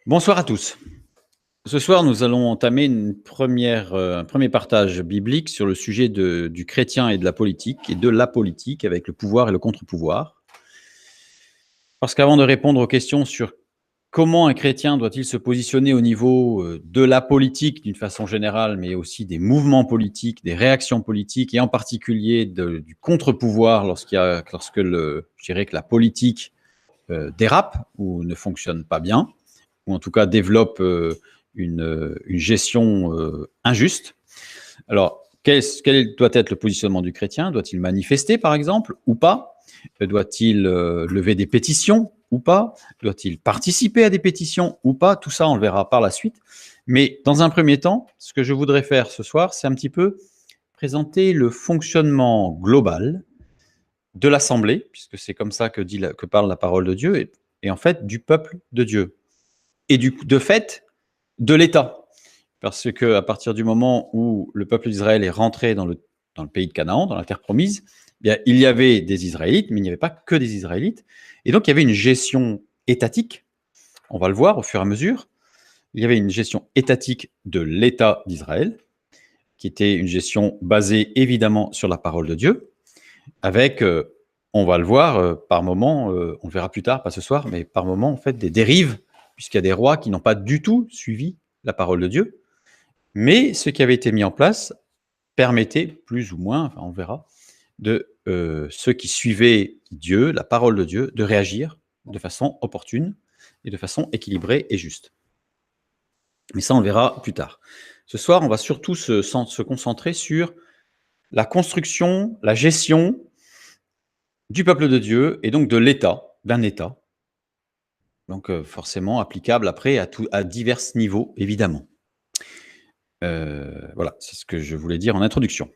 Bonsoir à tous. Ce soir, nous allons entamer un premier partage biblique sur le sujet du chrétien et de la politique, et de la politique avec le pouvoir et le contre-pouvoir. Parce qu'avant de répondre aux questions sur comment un chrétien doit-il se positionner au niveau de la politique d'une façon générale, mais aussi des mouvements politiques, des réactions politiques, et en particulier du contre-pouvoir lorsque je dirais que la politique dérape ou ne fonctionne pas bien, ou en tout cas développe une gestion injuste. Alors, quel doit être le positionnement du chrétien? Doit-il manifester, par exemple, ou pas? Doit-il lever des pétitions ou pas? Doit-il participer à des pétitions ou pas? Tout ça, on le verra par la suite. Mais dans un premier temps, ce que je voudrais faire ce soir, c'est un petit peu présenter le fonctionnement global de l'Assemblée, puisque c'est comme ça que parle la parole de Dieu, et en fait du peuple de Dieu. Et de fait, de l'État. Parce qu'à partir du moment où le peuple d'Israël est rentré dans le pays de Canaan, dans la terre promise, eh bien, il y avait des Israélites, mais il n'y avait pas que des Israélites. Et donc, il y avait une gestion étatique, on va le voir au fur et à mesure. Il y avait une gestion étatique de l'État d'Israël, qui était une gestion basée évidemment sur la parole de Dieu, avec, on va le voir par moments, on le verra plus tard, pas ce soir, mais par moments, en fait, des dérives, puisqu'il y a des rois qui n'ont pas du tout suivi la parole de Dieu. Mais ce qui avait été mis en place permettait, plus ou moins, enfin on verra, de ceux qui suivaient Dieu, la parole de Dieu, de réagir de façon opportune et de façon équilibrée et juste. Mais ça, on le verra plus tard. Ce soir, on va surtout se concentrer sur la construction, la gestion du peuple de Dieu et donc de l'État, d'un État. Donc forcément applicable après à divers niveaux, évidemment. Voilà, c'est ce que je voulais dire en introduction.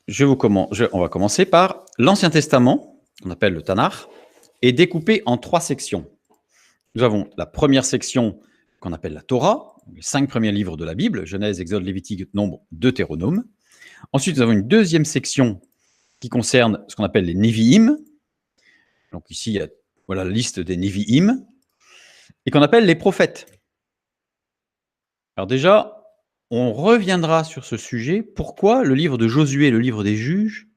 On va commencer par l'Ancien Testament, qu'on appelle le Tanakh, est découpé en 3 sections. Nous avons la première section qu'on appelle la Torah, les 5 premiers livres de la Bible, Genèse, Exode, Lévitique, Nombre, Deutéronome. Ensuite, nous avons une deuxième section qui concerne ce qu'on appelle les Nevi'im. Donc ici, il y a la liste des Nevi'im, et qu'on appelle les prophètes. Alors déjà, on reviendra sur ce sujet. Pourquoi le livre de Josué, le livre des juges,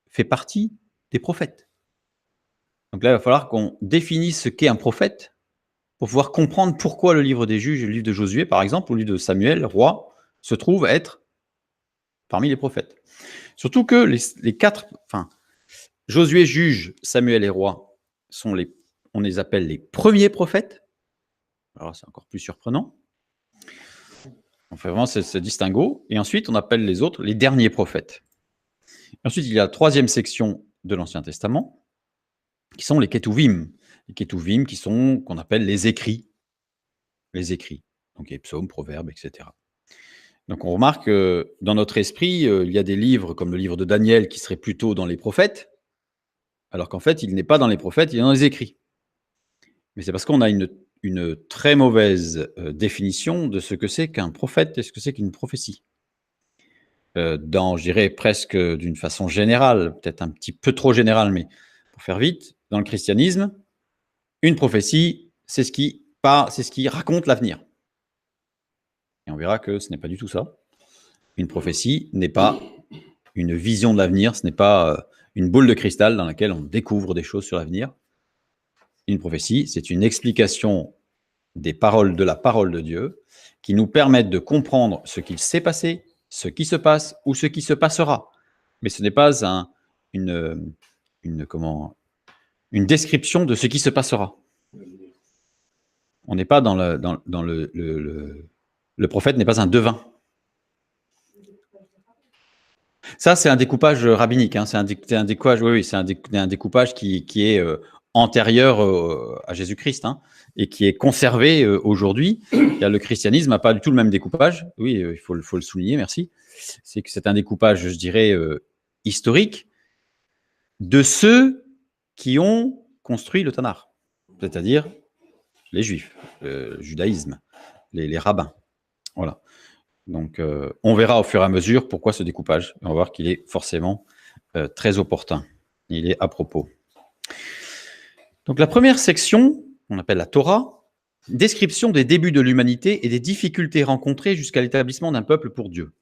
fait partie des prophètes? Donc là, il va falloir qu'on définisse ce qu'est un prophète pour pouvoir comprendre pourquoi le livre des juges, le livre de Josué, par exemple, ou le livre de Samuel, roi, se trouve être parmi les prophètes. Surtout que les 4, Josué, juge, Samuel et roi, on les appelle les premiers prophètes. Alors c'est encore plus surprenant. On fait vraiment ce distinguo. Et ensuite, on appelle les autres les derniers prophètes. Ensuite, il y a la 3e section de l'Ancien Testament, qui sont les Ketuvim. Les Ketuvim qu'on appelle les écrits. Les écrits. Donc, les psaumes, proverbes, etc. Donc, on remarque que dans notre esprit, il y a des livres comme le livre de Daniel qui serait plutôt dans les prophètes, alors qu'en fait, il n'est pas dans les prophètes, il est dans les écrits. Mais c'est parce qu'on a une très mauvaise définition de ce que c'est qu'un prophète et ce que c'est qu'une prophétie. Je dirais presque d'une façon générale, peut-être un petit peu trop générale, mais pour faire vite, dans le christianisme, une prophétie, c'est ce qui raconte l'avenir. Et on verra que ce n'est pas du tout ça. Une prophétie n'est pas une vision de l'avenir, ce n'est pas une boule de cristal dans laquelle on découvre des choses sur l'avenir. Une prophétie, c'est une explication des paroles de la parole de Dieu qui nous permettent de comprendre ce qu'il s'est passé, ce qui se passe ou ce qui se passera. Mais ce n'est pas une description de ce qui se passera. On n'est pas le prophète n'est pas un devin. Ça, c'est un découpage rabbinique. Hein. C'est un découpage, c'est un découpage qui est antérieur à Jésus-Christ, hein, et qui est conservé aujourd'hui. Le christianisme n'a pas du tout le même découpage. Oui, il faut le souligner, merci. C'est que c'est un découpage, je dirais, historique de ceux qui ont construit le Tanakh, c'est-à-dire les Juifs, le judaïsme, les rabbins. Voilà. Donc, on verra au fur et à mesure pourquoi ce découpage. On va voir qu'il est forcément très opportun. Il est à propos. Donc la première section, on appelle la Torah, description des débuts de l'humanité et des difficultés rencontrées jusqu'à l'établissement d'un peuple pour Dieu.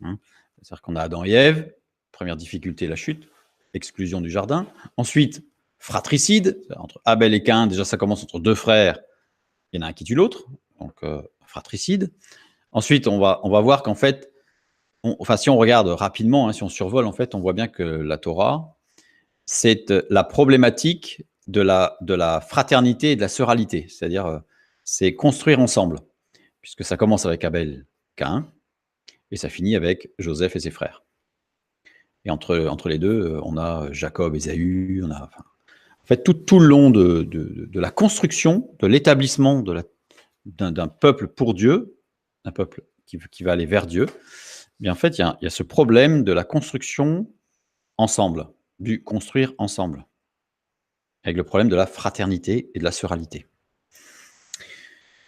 C'est-à-dire qu'on a Adam et Ève, première difficulté, la chute, exclusion du jardin. Ensuite, fratricide, entre Abel et Caïn, déjà ça commence entre deux frères, il y en a un qui tue l'autre, donc fratricide. Ensuite, on va voir qu'en fait, si on regarde rapidement, si on survole, en fait, on voit bien que la Torah, c'est la problématique de la fraternité et de la sœuralité, c'est-à-dire c'est construire ensemble, puisque ça commence avec Abel, Caïn, et ça finit avec Joseph et ses frères. Et entre les deux, on a Jacob, Ésaü, on a... En fait, tout le long de la construction, de l'établissement d'un peuple pour Dieu, un peuple qui va aller vers Dieu, bien en fait, il y a ce problème de la construction ensemble, du construire ensemble, avec le problème de la fraternité et de la sœuralité.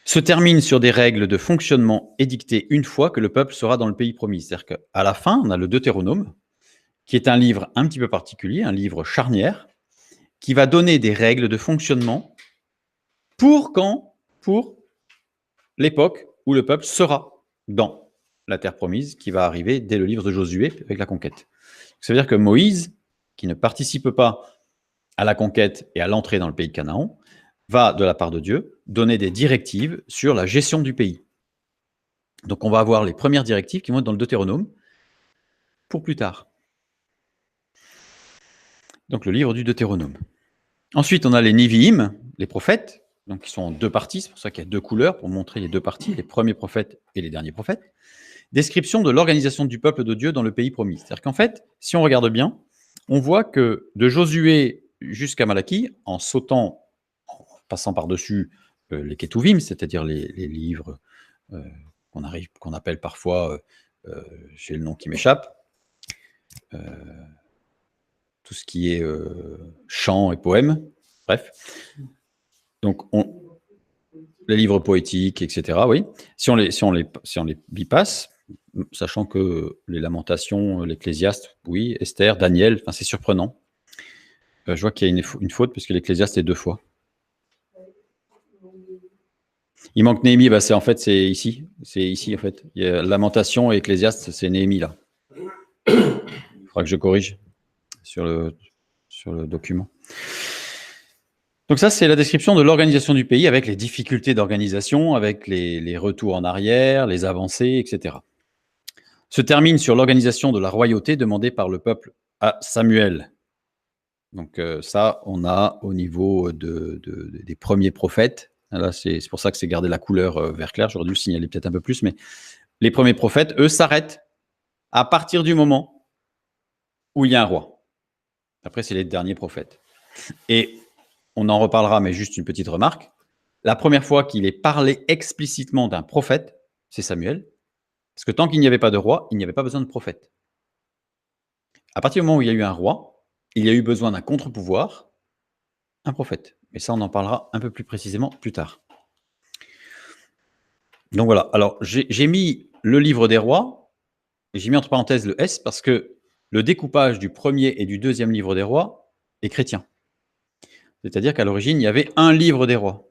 Se termine sur des règles de fonctionnement édictées une fois que le peuple sera dans le pays promis. C'est-à-dire qu'à la fin, on a le Deutéronome, qui est un livre un petit peu particulier, un livre charnière, qui va donner des règles de fonctionnement pour l'époque où le peuple sera dans la terre promise, qui va arriver dès le livre de Josué avec la conquête. Ça veut dire que Moïse, qui ne participe pas à la conquête et à l'entrée dans le pays de Canaan, va, de la part de Dieu, donner des directives sur la gestion du pays. Donc on va avoir les premières directives qui vont être dans le Deutéronome pour plus tard. Donc le livre du Deutéronome. Ensuite, on a les Nevi'im, les prophètes, donc qui sont en deux parties, c'est pour ça qu'il y a deux couleurs, pour montrer les deux parties, les premiers prophètes et les derniers prophètes. Description de l'organisation du peuple de Dieu dans le pays promis. C'est-à-dire qu'en fait, si on regarde bien, on voit que de Josué jusqu'à Malachie, en passant par-dessus les Ketuvim, c'est-à-dire les livres qu'on appelle parfois, j'ai le nom qui m'échappe, tout ce qui est chants et poèmes, bref. Donc, les livres poétiques, etc., oui. Si on les bypasse, sachant que les Lamentations, l'Ecclésiaste, oui, Esther, Daniel, c'est surprenant. Je vois qu'il y a une faute, puisque l'Ecclésiaste est 2 fois. Il manque Néhémie, c'est ici. C'est ici, en fait. Il y a Lamentation et Ecclésiaste, c'est Néhémie, là. Il faudra que je corrige sur le document. Donc ça, c'est la description de l'organisation du pays, avec les difficultés d'organisation, avec les retours en arrière, les avancées, etc. Se termine sur l'organisation de la royauté demandée par le peuple à Samuel. Donc ça, on a au niveau des premiers prophètes. Là, c'est pour ça que c'est gardé la couleur vert clair. J'aurais dû le signaler peut-être un peu plus, mais les premiers prophètes, eux, s'arrêtent à partir du moment où il y a un roi. Après, c'est les derniers prophètes. Et on en reparlera, mais juste une petite remarque. La première fois qu'il est parlé explicitement d'un prophète, c'est Samuel. Parce que tant qu'il n'y avait pas de roi, il n'y avait pas besoin de prophète. À partir du moment où il y a eu un roi, il y a eu besoin d'un contre-pouvoir, un prophète. Mais ça, on en parlera un peu plus précisément plus tard. Donc voilà. Alors, j'ai mis le livre des rois, et j'ai mis entre parenthèses le S, parce que le découpage du premier et du deuxième livre des rois est chrétien. C'est-à-dire qu'à l'origine, il y avait un livre des rois.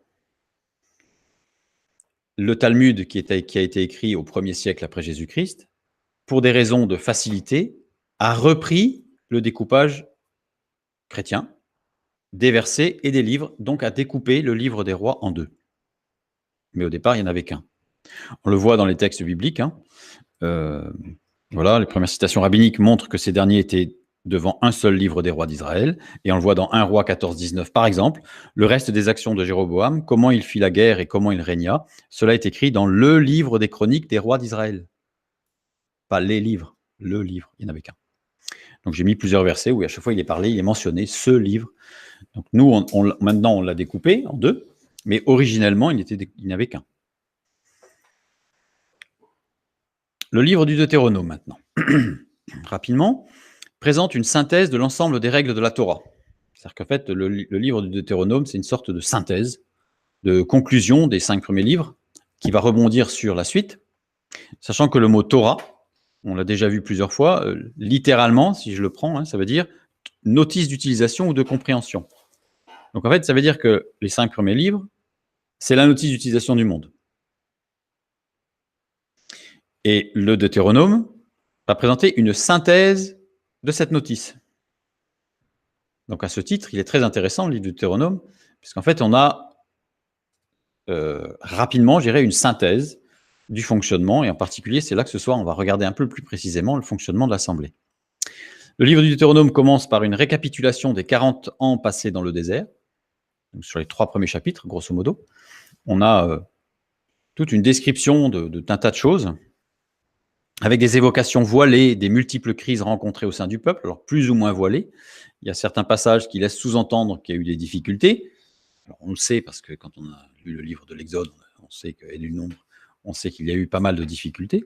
Le Talmud, qui a été écrit au 1er siècle après Jésus-Christ, pour des raisons de facilité, a repris le découpage chrétien des versets et des livres, donc a découpé le livre des rois en 2. Mais au départ, il n'y en avait qu'un. On le voit dans les textes bibliques. Voilà, les premières citations rabbiniques montrent que ces derniers étaient devant un seul livre des rois d'Israël, et on le voit dans 1 Roi 14-19 par exemple. Le reste des actions de Jéroboam, comment il fit la guerre et comment il régna, cela est écrit dans le livre des chroniques des rois d'Israël. Pas les livres, le livre, il n'y en avait qu'un. Donc j'ai mis plusieurs versets où à chaque fois il est parlé, il est mentionné, ce livre. Donc nous, maintenant on l'a découpé en 2, mais originellement il n'y avait qu'un. Le livre du Deutéronome maintenant. Rapidement, présente une synthèse de l'ensemble des règles de la Torah. C'est-à-dire qu'en fait, le livre du Deutéronome, c'est une sorte de synthèse, de conclusion des 5 premiers livres, qui va rebondir sur la suite, sachant que le mot Torah, on l'a déjà vu plusieurs fois, littéralement, si je le prends, ça veut dire notice d'utilisation ou de compréhension. Donc en fait, ça veut dire que les 5 premiers livres, c'est la notice d'utilisation du monde. Et le Deutéronome va présenter une synthèse de cette notice. Donc à ce titre, il est très intéressant, le livre du Deutéronome, puisqu'en fait, on a rapidement, je dirais, une synthèse du fonctionnement, et en particulier, c'est là que ce soir, on va regarder un peu plus précisément le fonctionnement de l'Assemblée. Le livre du Deutéronome commence par une récapitulation des 40 ans passés dans le désert. Donc, sur les 3 premiers chapitres, grosso modo, on a toute une description d'un tas de choses, avec des évocations voilées des multiples crises rencontrées au sein du peuple, alors plus ou moins voilées. Il y a certains passages qui laissent sous-entendre qu'il y a eu des difficultés. Alors, on le sait parce que quand on a lu le livre de l'Exode, on sait et du Nombre, on sait qu'il y a eu pas mal de difficultés.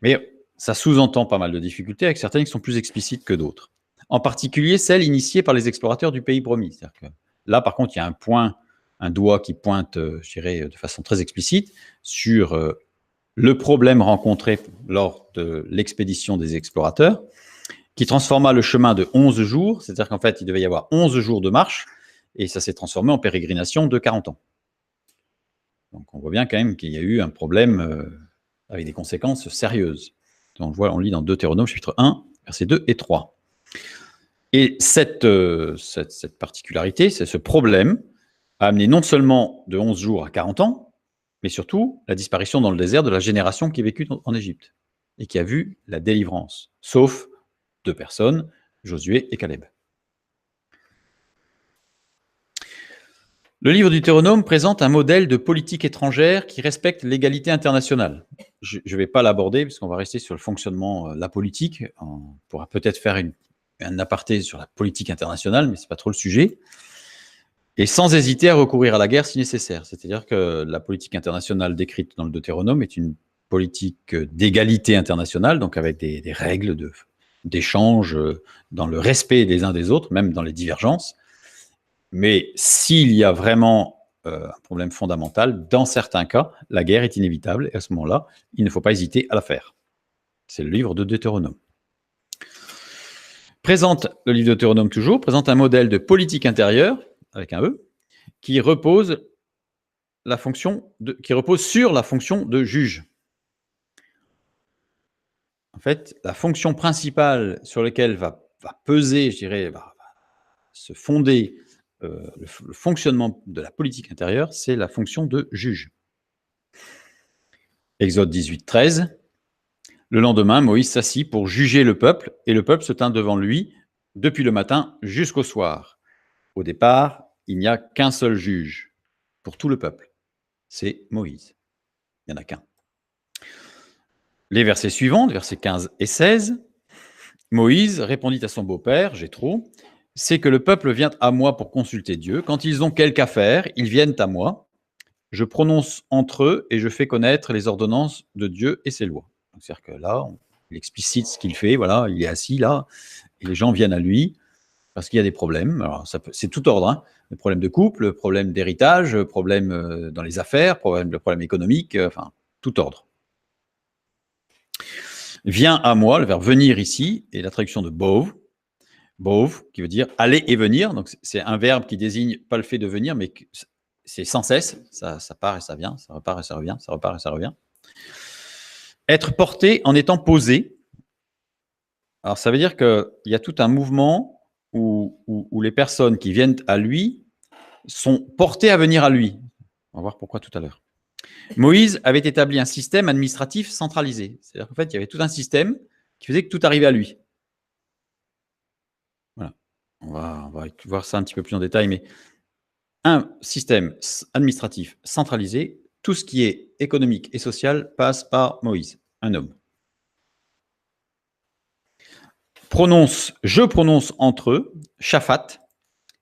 Mais ça sous-entend pas mal de difficultés, avec certaines qui sont plus explicites que d'autres. En particulier celles initiées par les explorateurs du pays promis. C'est-à-dire que là, par contre, il y a un point, un doigt qui pointe, je dirais, de façon très explicite sur le problème rencontré lors de l'expédition des explorateurs, qui transforma le chemin de 11 jours, c'est-à-dire qu'en fait, il devait y avoir 11 jours de marche, et ça s'est transformé en pérégrination de 40 ans. Donc on voit bien quand même qu'il y a eu un problème avec des conséquences sérieuses. Donc, on lit dans Deutéronome, chapitre 1, versets 2 et 3. Et cette particularité, c'est ce problème, a amené non seulement de 11 jours à 40 ans, mais surtout la disparition dans le désert de la génération qui a vécu en Égypte et qui a vu la délivrance, sauf 2 personnes, Josué et Caleb. Le livre du Deutéronome présente un modèle de politique étrangère qui respecte l'égalité internationale. Je ne vais pas l'aborder, puisqu'on va rester sur le fonctionnement de la politique. On pourra peut-être faire un aparté sur la politique internationale, mais ce n'est pas trop le sujet. Et sans hésiter à recourir à la guerre si nécessaire. C'est-à-dire que la politique internationale décrite dans le Deutéronome est une politique d'égalité internationale, donc avec des règles d'échange dans le respect des uns des autres, même dans les divergences. Mais s'il y a vraiment un problème fondamental, dans certains cas, la guerre est inévitable, et à ce moment-là, il ne faut pas hésiter à la faire. C'est le livre de Deutéronome. Le livre de Deutéronome toujours, présente un modèle de politique intérieure, avec un E, qui repose sur la fonction de juge. En fait, la fonction principale sur laquelle va peser, je dirais, va se fonder le fonctionnement de la politique intérieure, c'est la fonction de juge. Exode 18, 13. Le lendemain, Moïse s'assit pour juger le peuple, et le peuple se tint devant lui depuis le matin jusqu'au soir. Au départ, il n'y a qu'un seul juge pour tout le peuple. C'est Moïse. Il n'y en a qu'un. Les versets suivants, versets 15 et 16. Moïse répondit à son beau-père, Jéthro, « C'est que le peuple vient à moi pour consulter Dieu. Quand ils ont quelque affaire, ils viennent à moi. Je prononce entre eux et je fais connaître les ordonnances de Dieu et ses lois. » C'est-à-dire que là, il explicite ce qu'il fait. Voilà, il est assis là, et les gens viennent à lui parce qu'il y a des problèmes. Alors, c'est tout ordre, hein. Le problème de couple, le problème d'héritage, le problème dans les affaires, le problème économique, enfin, tout ordre. Viens à moi, le verbe venir ici, et la traduction de bov, qui veut dire aller et venir. Donc, c'est un verbe qui désigne pas le fait de venir, mais c'est sans cesse. Ça part et ça vient, ça repart et ça revient, ça repart et ça revient. Être porté en étant posé. Alors, ça veut dire qu'il y a tout un mouvement où les personnes qui viennent à lui sont portées à venir à lui. On va voir pourquoi tout à l'heure. Moïse avait établi un système administratif centralisé. C'est-à-dire qu'en fait, il y avait tout un système qui faisait que tout arrivait à lui. Voilà. On va voir ça un petit peu plus en détail, mais un système administratif centralisé, tout ce qui est économique et social passe par Moïse, un homme. Je prononce entre eux, shaphat,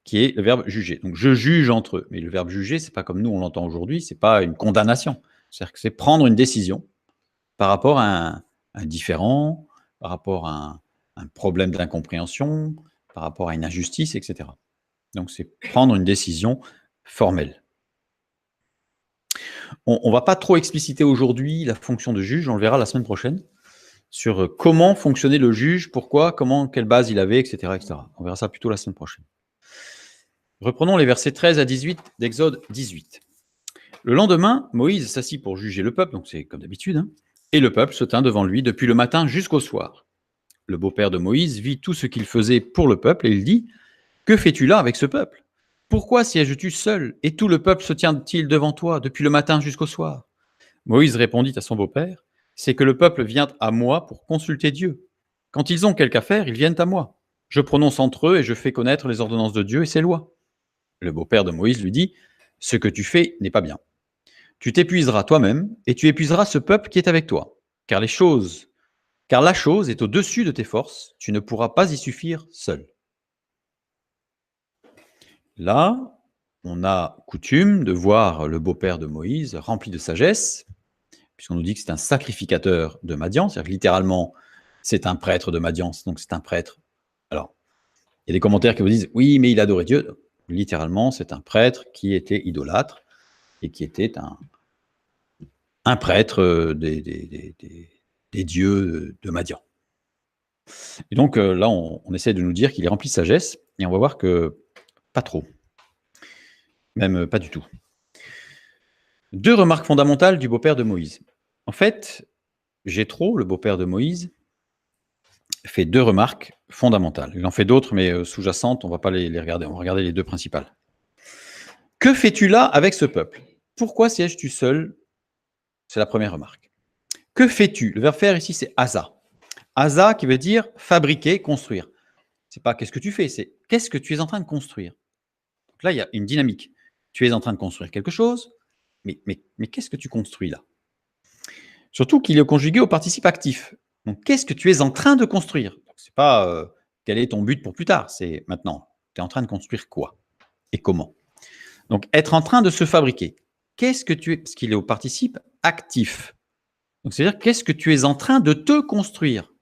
qui est le verbe juger. Donc, je juge entre eux. Mais le verbe juger, c'est pas comme nous, on l'entend aujourd'hui, c'est pas une condamnation. C'est-à-dire que c'est prendre une décision par rapport à un différend, par rapport à un problème d'incompréhension, par rapport à une injustice, etc. Donc, c'est prendre une décision formelle. On ne va pas trop expliciter aujourd'hui la fonction de juge, on le verra la semaine prochaine, sur comment fonctionnait le juge, pourquoi, comment, quelle base il avait, etc., etc. On verra ça plutôt la semaine prochaine. Reprenons les versets 13 à 18 d'Exode 18. Le lendemain, Moïse s'assit pour juger le peuple, donc c'est comme d'habitude, hein, et le peuple se tint devant lui depuis le matin jusqu'au soir. Le beau-père de Moïse vit tout ce qu'il faisait pour le peuple et il dit : « Que fais-tu là avec ce peuple ? Pourquoi sièges-tu seul et tout le peuple se tient-il devant toi depuis le matin jusqu'au soir ?» Moïse répondit à son beau-père : « C'est que le peuple vient à moi pour consulter Dieu. Quand ils ont quelque affaire, ils viennent à moi. Je prononce entre eux et je fais connaître les ordonnances de Dieu et ses lois. » Le beau-père de Moïse lui dit : « Ce que tu fais n'est pas bien. Tu t'épuiseras toi-même et tu épuiseras ce peuple qui est avec toi, car la chose est au-dessus de tes forces, tu ne pourras pas y suffire seul. » Là, on a coutume de voir le beau-père de Moïse rempli de sagesse, puisqu'on nous dit que c'est un sacrificateur de Madian, c'est-à-dire que littéralement, c'est un prêtre de Madian, donc c'est un prêtre. Alors, il y a des commentaires qui vous disent « Oui, mais il adorait Dieu ». Littéralement, c'est un prêtre qui était idolâtre et qui était un prêtre des dieux de Madian. Et donc là, on essaie de nous dire qu'il est rempli de sagesse, et on va voir que pas trop. Même pas du tout. Deux remarques fondamentales du beau-père de Moïse. En fait, Jéthro, le beau-père de Moïse, fait deux remarques fondamentales. Il en fait d'autres, mais sous-jacentes, on ne va pas les regarder. On va regarder les deux principales. Que fais-tu là avec ce peuple ? Pourquoi sièges-tu seul ? C'est la première remarque. Que fais-tu ? Le verbe faire ici, c'est asa. Asa qui veut dire fabriquer, construire. C'est pas qu'est-ce que tu fais, c'est qu'est-ce que tu es en train de construire. Donc là, il y a une dynamique. Tu es en train de construire quelque chose, mais qu'est-ce que tu construis là ? Surtout qu'il est conjugué au participe actif. Donc, qu'est-ce que tu es en train de construire ? Ce n'est pas quel est ton but pour plus tard, c'est maintenant. Tu es en train de construire quoi ? Et comment ? Donc, être en train de se fabriquer. Qu'est-ce que tu es ? Parce qu'il est au participe actif. Donc, c'est-à-dire, qu'est-ce que tu es en train de te construire ?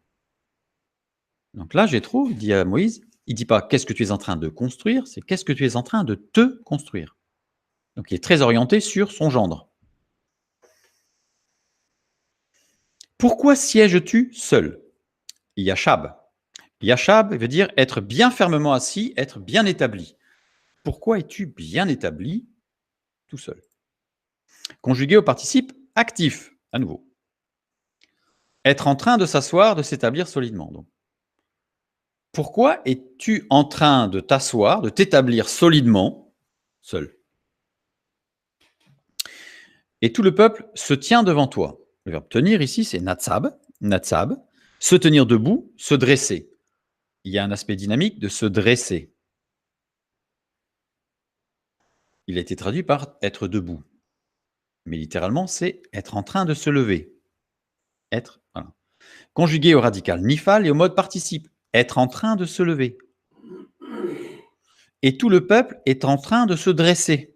Donc là, Jéthro dit à Moïse, il ne dit pas qu'est-ce que tu es en train de construire, c'est qu'est-ce que tu es en train de te construire. Donc, il est très orienté sur son gendre. Pourquoi sièges-tu seul ? Yachab. Yachab veut dire être bien fermement assis, être bien établi. Pourquoi es-tu bien établi tout seul ? Conjugué au participe actif, à nouveau. Être en train de s'asseoir, de s'établir solidement. Donc, pourquoi es-tu en train de t'asseoir, de t'établir solidement seul ? Et tout le peuple se tient devant toi. Le verbe tenir ici, c'est natsab, se tenir debout, se dresser. Il y a un aspect dynamique de se dresser. Il a été traduit par être debout. Mais littéralement, c'est être en train de se lever. Être, voilà. Conjugué au radical nifal et au mode participe. Être en train de se lever. Et tout le peuple est en train de se dresser.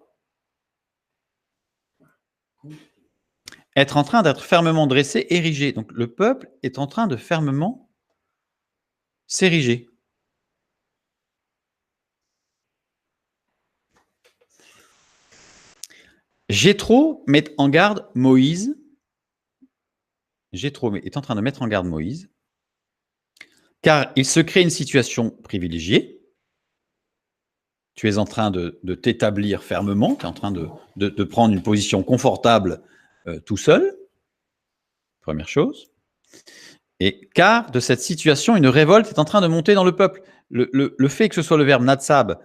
Être en train d'être fermement dressé, érigé. Donc le peuple est en train de fermement s'ériger. Jéthro met en garde Moïse. Jéthro est en train de mettre en garde Moïse, car il se crée une situation privilégiée. Tu es en train de t'établir fermement, tu es en train de prendre une position confortable tout seul, première chose. Et car de cette situation, une révolte est en train de monter dans le peuple. Le fait que ce soit le verbe natsab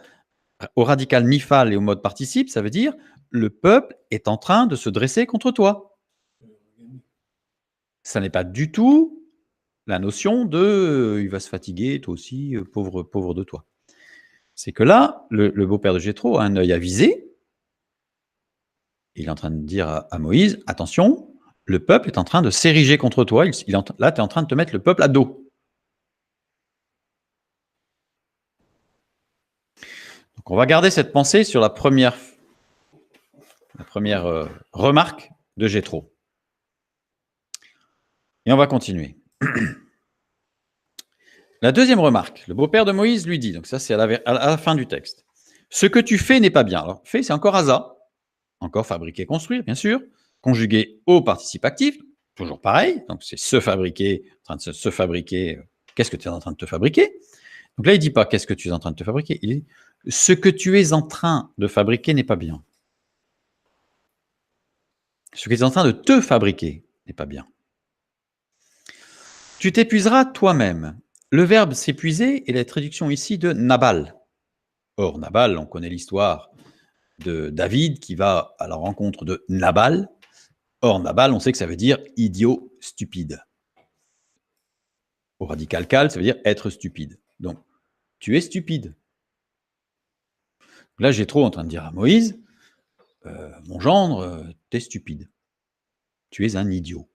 au radical nifal et au mode participe, ça veut dire le peuple est en train de se dresser contre toi. Ça n'est pas du tout la notion de il va se fatiguer, toi aussi, pauvre de toi. C'est que là, le beau-père de Jéthro a un œil avisé. Il est en train de dire à Moïse, attention, le peuple est en train de s'ériger contre toi. Là, tu es en train de te mettre le peuple à dos. Donc, on va garder cette pensée sur la première remarque de Jéthro. Et on va continuer. La deuxième remarque, le beau-père de Moïse lui dit, donc ça c'est à la fin du texte, ce que tu fais n'est pas bien. Alors, fait, c'est encore asa, encore fabriquer, construire, bien sûr, conjugué au participe actif, toujours pareil, donc c'est se fabriquer, en train de se fabriquer, qu'est-ce que tu es en train de te fabriquer ? Donc là, il ne dit pas qu'est-ce que tu es en train de te fabriquer, il dit ce que tu es en train de fabriquer n'est pas bien. Ce que tu es en train de te fabriquer n'est pas bien. Tu t'épuiseras toi-même. Le verbe s'épuiser est la traduction ici de Nabal. Or, Nabal, on connaît l'histoire de David qui va à la rencontre de Nabal. Or, Nabal, on sait que ça veut dire idiot, stupide. Au radical cal, ça veut dire être stupide. Donc, tu es stupide. Là, Jéthro en train de dire à Moïse, mon gendre, t'es stupide. Tu es un idiot.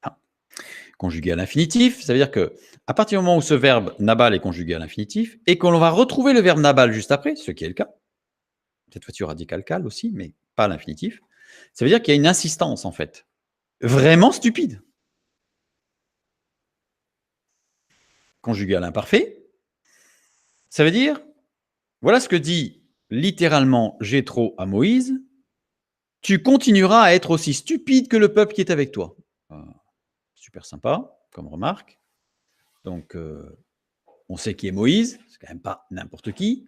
Ah. Conjugué à l'infinitif, ça veut dire que à partir du moment où ce verbe Nabal est conjugué à l'infinitif, et qu'on va retrouver le verbe Nabal juste après, ce qui est le cas, cette fois-ci au radical cal aussi, mais pas à l'infinitif, ça veut dire qu'il y a une insistance en fait. Vraiment stupide. Conjugué à l'imparfait, ça veut dire, voilà ce que dit littéralement Jéthro à Moïse, tu continueras à être aussi stupide que le peuple qui est avec toi. Super sympa, comme remarque. Donc, on sait qui est Moïse, c'est quand même pas n'importe qui.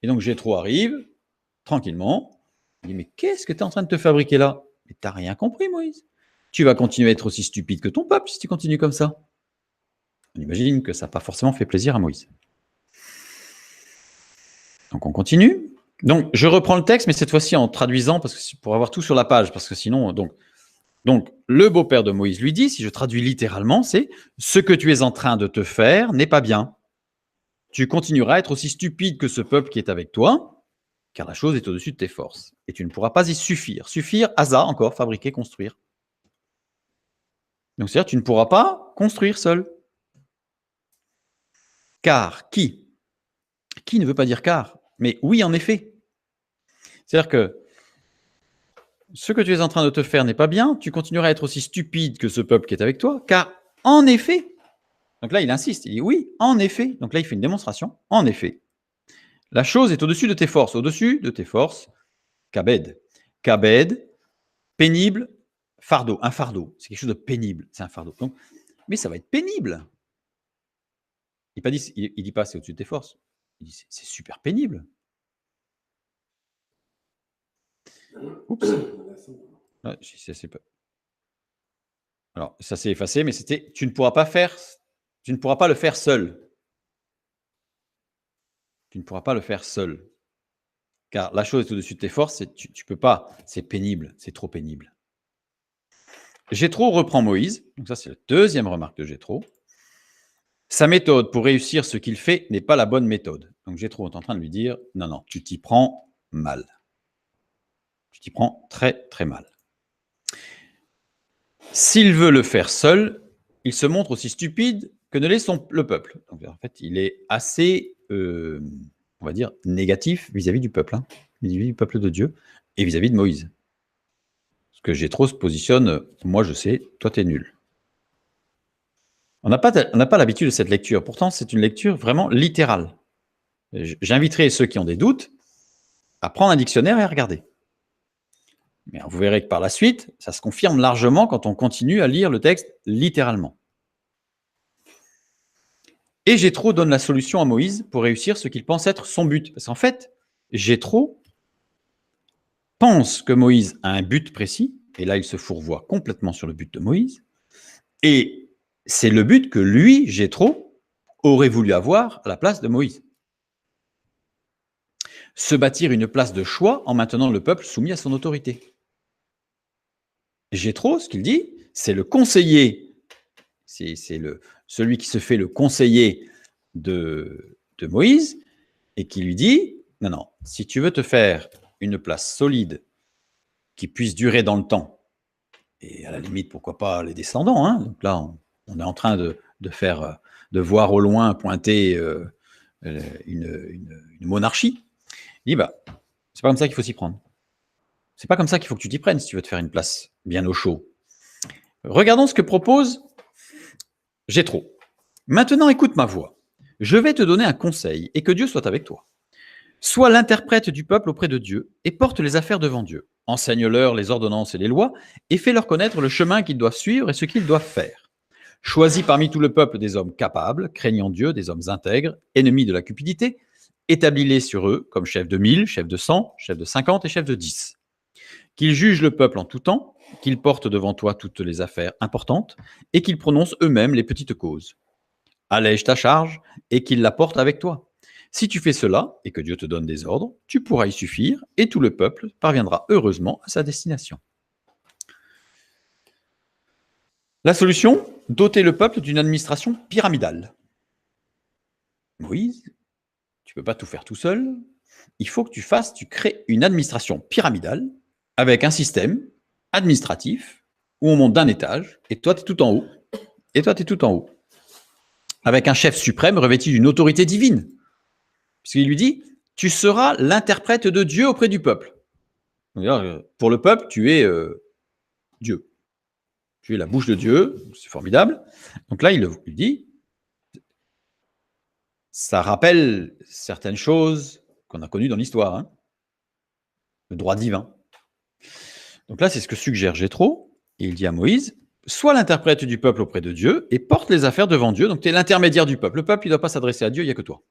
Et donc, Jéthro arrive, tranquillement, il dit, mais qu'est-ce que tu es en train de te fabriquer là? Mais tu n'as rien compris, Moïse. Tu vas continuer à être aussi stupide que ton peuple si tu continues comme ça. On imagine que ça n'a pas forcément fait plaisir à Moïse. Donc, on continue. Donc, je reprends le texte, mais cette fois-ci en traduisant, parce que pour avoir tout sur la page, parce que sinon, donc le beau-père de Moïse lui dit, si je traduis littéralement, c'est « ce que tu es en train de te faire n'est pas bien. Tu continueras à être aussi stupide que ce peuple qui est avec toi, car la chose est au-dessus de tes forces. Et tu ne pourras pas y suffire. Suffire, asa, encore, fabriquer, construire. Donc, c'est-à-dire tu ne pourras pas construire seul. Car qui? Qui ne veut pas dire car, mais oui, en effet. C'est-à-dire que ce que tu es en train de te faire n'est pas bien, tu continueras à être aussi stupide que ce peuple qui est avec toi, car en effet, donc là il insiste, il dit oui, en effet, donc là il fait une démonstration, en effet, la chose est au-dessus de tes forces, kabed. Kabed, pénible, fardeau, un fardeau, c'est quelque chose de pénible, c'est un fardeau. Donc, mais ça va être pénible. Il ne dit pas c'est au-dessus de tes forces, il dit c'est super pénible. Oups. Ah, alors, ça s'est effacé, mais c'était tu ne pourras pas le faire seul. Tu ne pourras pas le faire seul. Car la chose est au-dessus de tes forces, tu ne peux pas, c'est pénible, c'est trop pénible. Jéthro reprend Moïse, donc ça c'est la deuxième remarque de Jéthro. Sa méthode pour réussir ce qu'il fait n'est pas la bonne méthode. Donc Jéthro est en train de lui dire, non, tu t'y prends mal. Tu t'y prends très très mal. S'il veut le faire seul, il se montre aussi stupide que ne l'est le peuple. Donc, en fait, il est assez, on va dire, négatif vis-à-vis du peuple, vis-à-vis du peuple de Dieu et vis-à-vis de Moïse. Parce que Jéthro se positionne, moi je sais, toi tu es nul. On n'a pas l'habitude de cette lecture, pourtant c'est une lecture vraiment littérale. J'inviterai ceux qui ont des doutes à prendre un dictionnaire et à regarder. Mais vous verrez que par la suite, ça se confirme largement quand on continue à lire le texte littéralement. Et Jéthro donne la solution à Moïse pour réussir ce qu'il pense être son but. Parce qu'en fait, Jéthro pense que Moïse a un but précis, et là il se fourvoie complètement sur le but de Moïse, et c'est le but que lui, Jéthro, aurait voulu avoir à la place de Moïse. Se bâtir une place de choix en maintenant le peuple soumis à son autorité. Jéthro, ce qu'il dit, c'est le conseiller, c'est celui qui se fait le conseiller de Moïse, et qui lui dit, non, si tu veux te faire une place solide qui puisse durer dans le temps, et à la limite, pourquoi pas les descendants, donc là, on est en train de voir au loin pointer une monarchie. Il dit, c'est pas comme ça qu'il faut s'y prendre. C'est pas comme ça qu'il faut que tu t'y prennes si tu veux te faire une place bien au chaud. Regardons ce que propose Jéthro. Maintenant, écoute ma voix. Je vais te donner un conseil et que Dieu soit avec toi. Sois l'interprète du peuple auprès de Dieu et porte les affaires devant Dieu. Enseigne-leur les ordonnances et les lois et fais-leur connaître le chemin qu'ils doivent suivre et ce qu'ils doivent faire. Choisis parmi tout le peuple des hommes capables, craignant Dieu, des hommes intègres, ennemis de la cupidité Établis-les sur eux comme chefs de 1000, chefs de 100, chefs de 50 et chefs de 10. Qu'ils jugent le peuple en tout temps, qu'ils portent devant toi toutes les affaires importantes et qu'ils prononcent eux-mêmes les petites causes. Allège ta charge et qu'ils la portent avec toi. Si tu fais cela et que Dieu te donne des ordres, tu pourras y suffire et tout le peuple parviendra heureusement à sa destination. La solution, doter le peuple d'une administration pyramidale. Moïse, tu ne peux pas tout faire tout seul. Il faut que tu crées une administration pyramidale avec un système administratif où on monte d'un étage et toi, tu es tout en haut. Et toi, tu es tout en haut. Avec un chef suprême revêtu d'une autorité divine. Puisqu'il lui dit, tu seras l'interprète de Dieu auprès du peuple. Pour le peuple, tu es Dieu. Tu es la bouche de Dieu, c'est formidable. Donc là, il lui dit, ça rappelle certaines choses qu'on a connues dans l'histoire, hein. Le droit divin. Donc là, c'est ce que suggère Jéthro. Et il dit à Moïse, sois l'interprète du peuple auprès de Dieu et porte les affaires devant Dieu. Donc tu es l'intermédiaire du peuple. Le peuple, il ne doit pas s'adresser à Dieu, il n'y a que toi.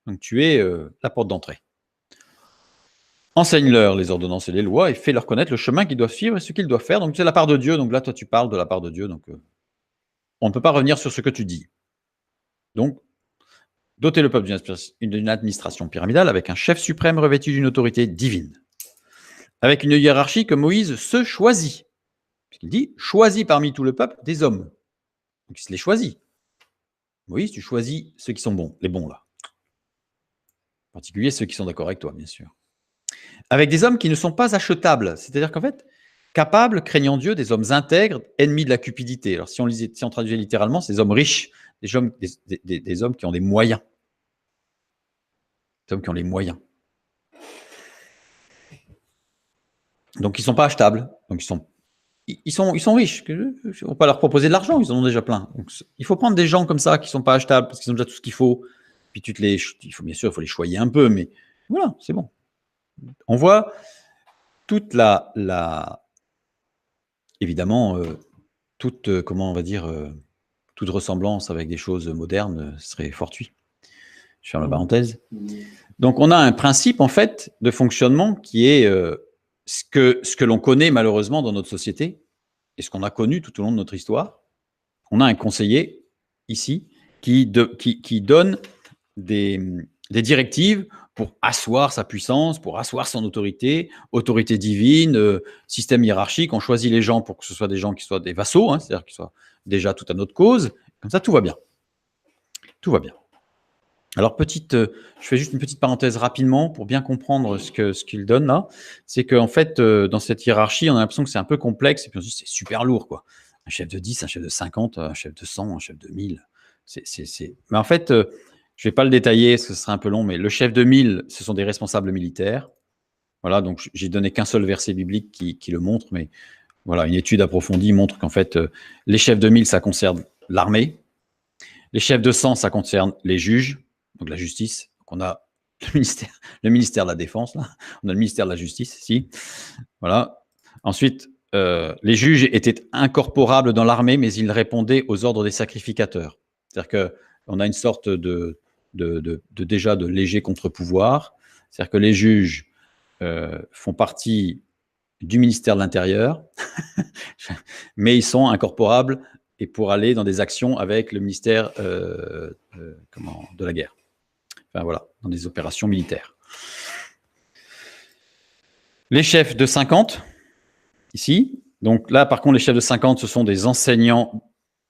Donc tu es la porte d'entrée. Enseigne-leur les ordonnances et les lois et fais-leur connaître le chemin qu'ils doivent suivre et ce qu'ils doivent faire. Donc c'est la part de Dieu. Donc là, toi, tu parles de la part de Dieu. Donc on ne peut pas revenir sur ce que tu dis. Donc, doter le peuple d'une administration pyramidale avec un chef suprême revêtu d'une autorité divine. Avec une hiérarchie que Moïse se choisit. Puisqu'il dit, choisis parmi tout le peuple des hommes. Donc il se les choisit. Moïse, tu choisis ceux qui sont bons, les bons là. En particulier ceux qui sont d'accord avec toi, bien sûr. Avec des hommes qui ne sont pas achetables. C'est-à-dire qu'en fait, capables, craignant Dieu, des hommes intègres, ennemis de la cupidité. Alors si on traduisait littéralement, c'est des hommes riches, des hommes qui ont des moyens. Des hommes qui ont les moyens. Donc ils ne sont pas achetables. Donc ils sont riches. On ne va pas leur proposer de l'argent, ils en ont déjà plein. Donc, il faut prendre des gens comme ça qui ne sont pas achetables parce qu'ils ont déjà tout ce qu'il faut. Puis bien sûr, il faut les choyer un peu, mais voilà, c'est bon. On voit toute évidemment, comment on va dire, toute ressemblance avec des choses modernes serait fortuit. Je ferme la parenthèse. Donc, on a un principe, en fait, de fonctionnement qui est ce que l'on connaît malheureusement dans notre société et ce qu'on a connu tout au long de notre histoire. On a un conseiller, ici, qui donne des directives pour asseoir sa puissance, pour asseoir son autorité divine, système hiérarchique. On choisit les gens pour que ce soit des gens qui soient des vassaux, hein, c'est-à-dire qui soient déjà tout à notre cause. Comme ça, tout va bien. Tout va bien. Alors, je fais juste une petite parenthèse rapidement pour bien comprendre ce qu'il donne là. C'est qu'en fait, dans cette hiérarchie, on a l'impression que c'est un peu complexe et puis on se dit c'est super lourd, quoi. Un chef de 10, un chef de 50, un chef de 100, un chef de 1000. Mais en fait, je ne vais pas le détailler, parce que ce serait un peu long, mais le chef de 1000, ce sont des responsables militaires. Voilà, donc j'ai donné qu'un seul verset biblique qui le montre, mais voilà, une étude approfondie montre qu'en fait, les chefs de 1000, ça concerne l'armée. Les chefs de 100, ça concerne les juges, donc la justice. Donc on a le ministère de la Défense, là. On a le ministère de la Justice, ici. Voilà. Ensuite, les juges étaient incorporables dans l'armée, mais ils répondaient aux ordres des sacrificateurs. C'est-à-dire qu'on a une sorte déjà de léger contre-pouvoir. C'est-à-dire que les juges font partie du ministère de l'Intérieur, mais ils sont incorporables et pour aller dans des actions avec le ministère de la guerre. Enfin voilà, dans des opérations militaires. Les chefs de 50, ici. Donc là, par contre, les chefs de 50, ce sont des enseignants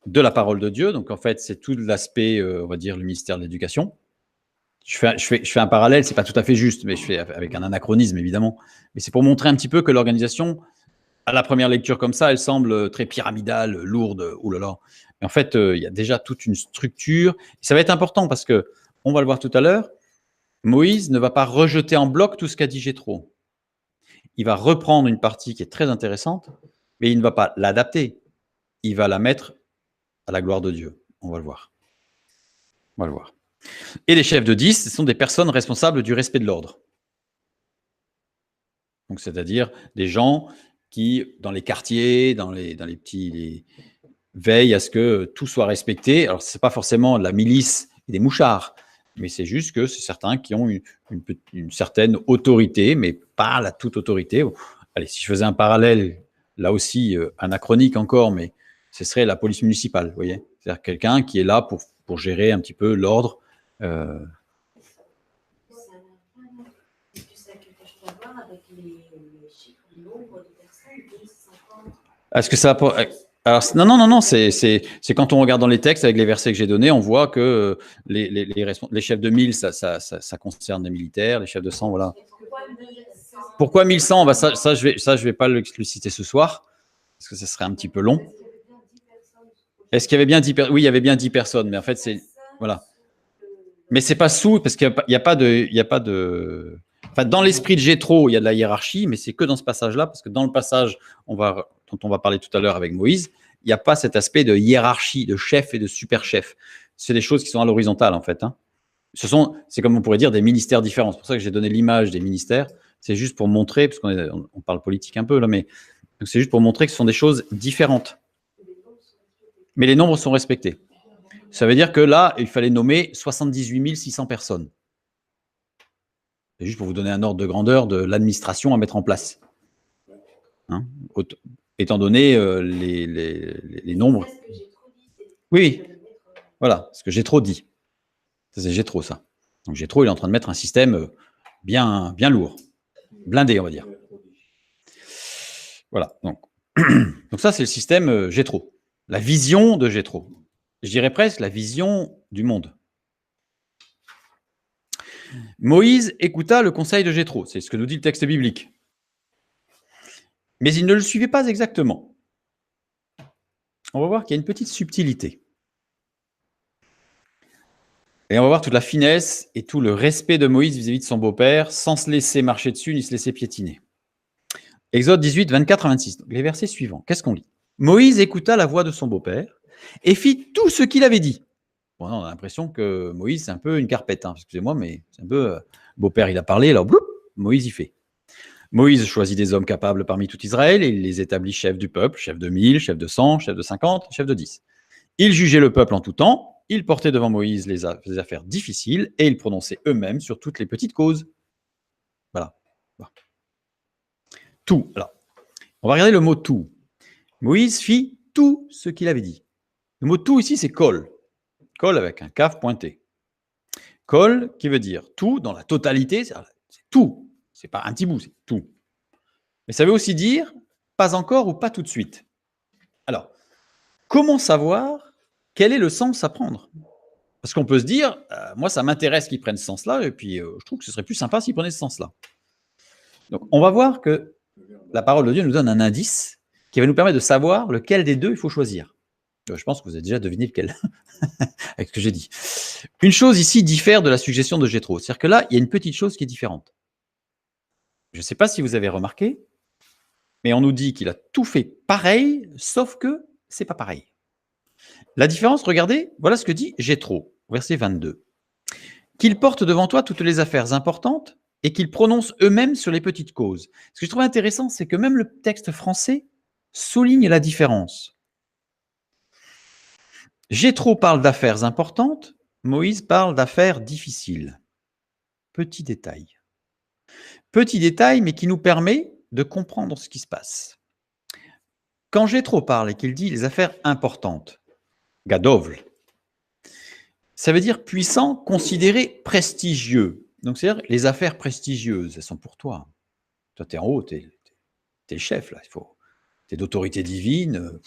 de la parole de Dieu. Donc en fait, c'est tout l'aspect, on va dire, le ministère de l'Éducation. Je fais un parallèle, c'est pas tout à fait juste, mais je fais avec un anachronisme, évidemment. Mais c'est pour montrer un petit peu que l'organisation, à la première lecture comme ça, elle semble très pyramidale, lourde, oulala. Mais en fait, il y a déjà toute une structure. Et ça va être important parce que, on va le voir tout à l'heure, Moïse ne va pas rejeter en bloc tout ce qu'a dit Jéthro. Il va reprendre une partie qui est très intéressante, mais il ne va pas l'adapter. Il va la mettre à la gloire de Dieu. On va le voir. On va le voir. Et les chefs de 10, ce sont des personnes responsables du respect de l'ordre. Donc, c'est-à-dire des gens qui, dans les quartiers, dans les petits, veillent à ce que tout soit respecté. Alors, ce n'est pas forcément la milice et des mouchards, Mais c'est juste que c'est certains qui ont une certaine autorité, mais pas la toute autorité. Allez, si je faisais un parallèle, là aussi anachronique encore, mais ce serait la police municipale, vous voyez. C'est-à-dire quelqu'un qui est là pour gérer un petit peu l'ordre. Est-ce que ça a quelque chose à voir avec les chiffres, le nombre de personnes, 10, 50? Est-ce que ça alors, non, c'est quand on regarde dans les textes avec les versets que j'ai donnés, on voit que les chefs de 1000, ça concerne les militaires, les chefs de 100, voilà. Pourquoi 1100? Bah, ça, je vais pas l'expliciter ce soir, parce que ça serait un petit peu long. Est-ce qu'il y avait bien 10 personnes? Oui, il y avait bien 10 personnes, mais en fait, c'est. Voilà. Mais c'est pas sous, parce qu'il n'y a pas de. Enfin, dans l'esprit de Jéthro, il y a de la hiérarchie, mais c'est que dans ce passage-là, parce que dans le passage dont on va parler tout à l'heure avec Moïse, il n'y a pas cet aspect de hiérarchie, de chef et de super-chef. C'est des choses qui sont à l'horizontale, en fait. Hein. C'est comme on pourrait dire des ministères différents. C'est pour ça que j'ai donné l'image des ministères. C'est juste pour montrer, parce qu'on parle politique un peu là, mais c'est juste pour montrer que ce sont des choses différentes. Mais les nombres sont respectés. Ça veut dire que là, il fallait nommer 78 600 personnes. C'est juste pour vous donner un ordre de grandeur de l'administration à mettre en place. Hein, étant donné les nombres. Oui, voilà, ce que j'ai trop dit. C'est Jéthro, ça. Donc Jéthro, il est en train de mettre un système bien lourd, blindé, on va dire. Voilà, donc ça, c'est le système Jéthro. La vision de Jéthro. Je dirais presque la vision du monde. Moïse écouta le conseil de Jéthro, c'est ce que nous dit le texte biblique. Mais il ne le suivait pas exactement. On va voir qu'il y a une petite subtilité. Et on va voir toute la finesse et tout le respect de Moïse vis-à-vis de son beau-père, sans se laisser marcher dessus ni se laisser piétiner. Exode 18, 24 à 26. Donc, les versets suivants. Qu'est-ce qu'on lit? Moïse écouta la voix de son beau-père et fit tout ce qu'il avait dit. Bon, on a l'impression que Moïse, c'est un peu une carpette. Hein. Excusez-moi, mais c'est un peu... beau-père, il a parlé, alors bloup, Moïse y fait. Moïse choisit des hommes capables parmi tout Israël et il les établit chefs du peuple, chef de 1000, chef de 100, chef de 50, chef de 10. Ils jugeaient le peuple en tout temps, ils portaient devant Moïse les affaires difficiles et ils prononçaient eux-mêmes sur toutes les petites causes. Voilà. Tout. Alors, on va regarder le mot tout. Moïse fit tout ce qu'il avait dit. Le mot tout ici, c'est kol. Kol avec un kaf pointé. Kol qui veut dire tout dans la totalité, c'est tout. C'est pas un petit bout, c'est tout. Mais ça veut aussi dire pas encore ou pas tout de suite. Alors, comment savoir quel est le sens à prendre? Parce qu'on peut se dire, moi ça m'intéresse qu'ils prennent ce sens-là, et puis je trouve que ce serait plus sympa s'ils prenaient ce sens-là. Donc on va voir que la parole de Dieu nous donne un indice qui va nous permettre de savoir lequel des deux il faut choisir. Je pense que vous avez déjà deviné lequel, avec ce que j'ai dit. Une chose ici diffère de la suggestion de Jéthro, c'est-à-dire que là, il y a une petite chose qui est différente. Je ne sais pas si vous avez remarqué, mais on nous dit qu'il a tout fait pareil, sauf que c'est pas pareil. La différence, regardez, voilà ce que dit Jéthro, verset 22. Qu'ils portent devant toi toutes les affaires importantes et qu'ils prononcent eux-mêmes sur les petites causes. Ce que je trouve intéressant, c'est que même le texte français souligne la différence. Jéthro parle d'affaires importantes, Moïse parle d'affaires difficiles. Petit détail. Petit détail, mais qui nous permet de comprendre ce qui se passe. Quand Jéthro parle et qu'il dit les affaires importantes, gadovl, ça veut dire puissant, considéré prestigieux. Donc, c'est-à-dire les affaires prestigieuses, elles sont pour toi. Toi, tu es en haut, tu es le chef, là. Tu es d'autorité divine.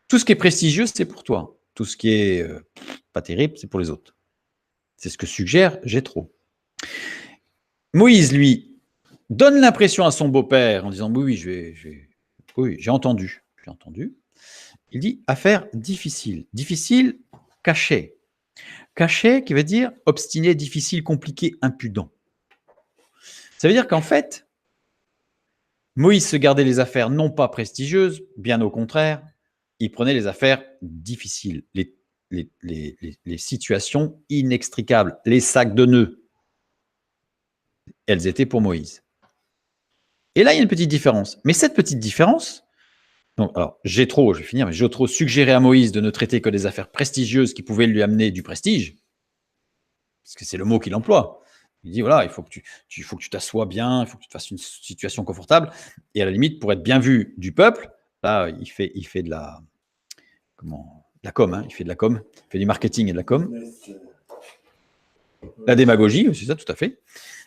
Tout ce qui est prestigieux, c'est pour toi. Tout ce qui est pas terrible, c'est pour les autres. C'est ce que suggère Jéthro. Moïse, lui, donne l'impression à son beau-père en disant oui, j'ai entendu. Il dit affaire difficile. Difficile, caché. Caché qui veut dire obstiné, difficile, compliqué, impudent. Ça veut dire qu'en fait, Moïse se gardait les affaires non pas prestigieuses, bien au contraire, il prenait les affaires difficiles, les situations inextricables, les sacs de nœuds. Elles étaient pour Moïse. Et là, il y a une petite différence. Mais cette petite différence, donc, alors, Jéthro suggérait à Moïse de ne traiter que des affaires prestigieuses qui pouvaient lui amener du prestige. parce que c'est le mot qu'il emploie. Il dit, voilà, il faut que tu t'assoies bien, il faut que tu te fasses une situation confortable. Et à la limite, pour être bien vu du peuple, là, il fait de la com, hein, il fait de la com, il fait du marketing et de la com. La démagogie, c'est ça, tout à fait.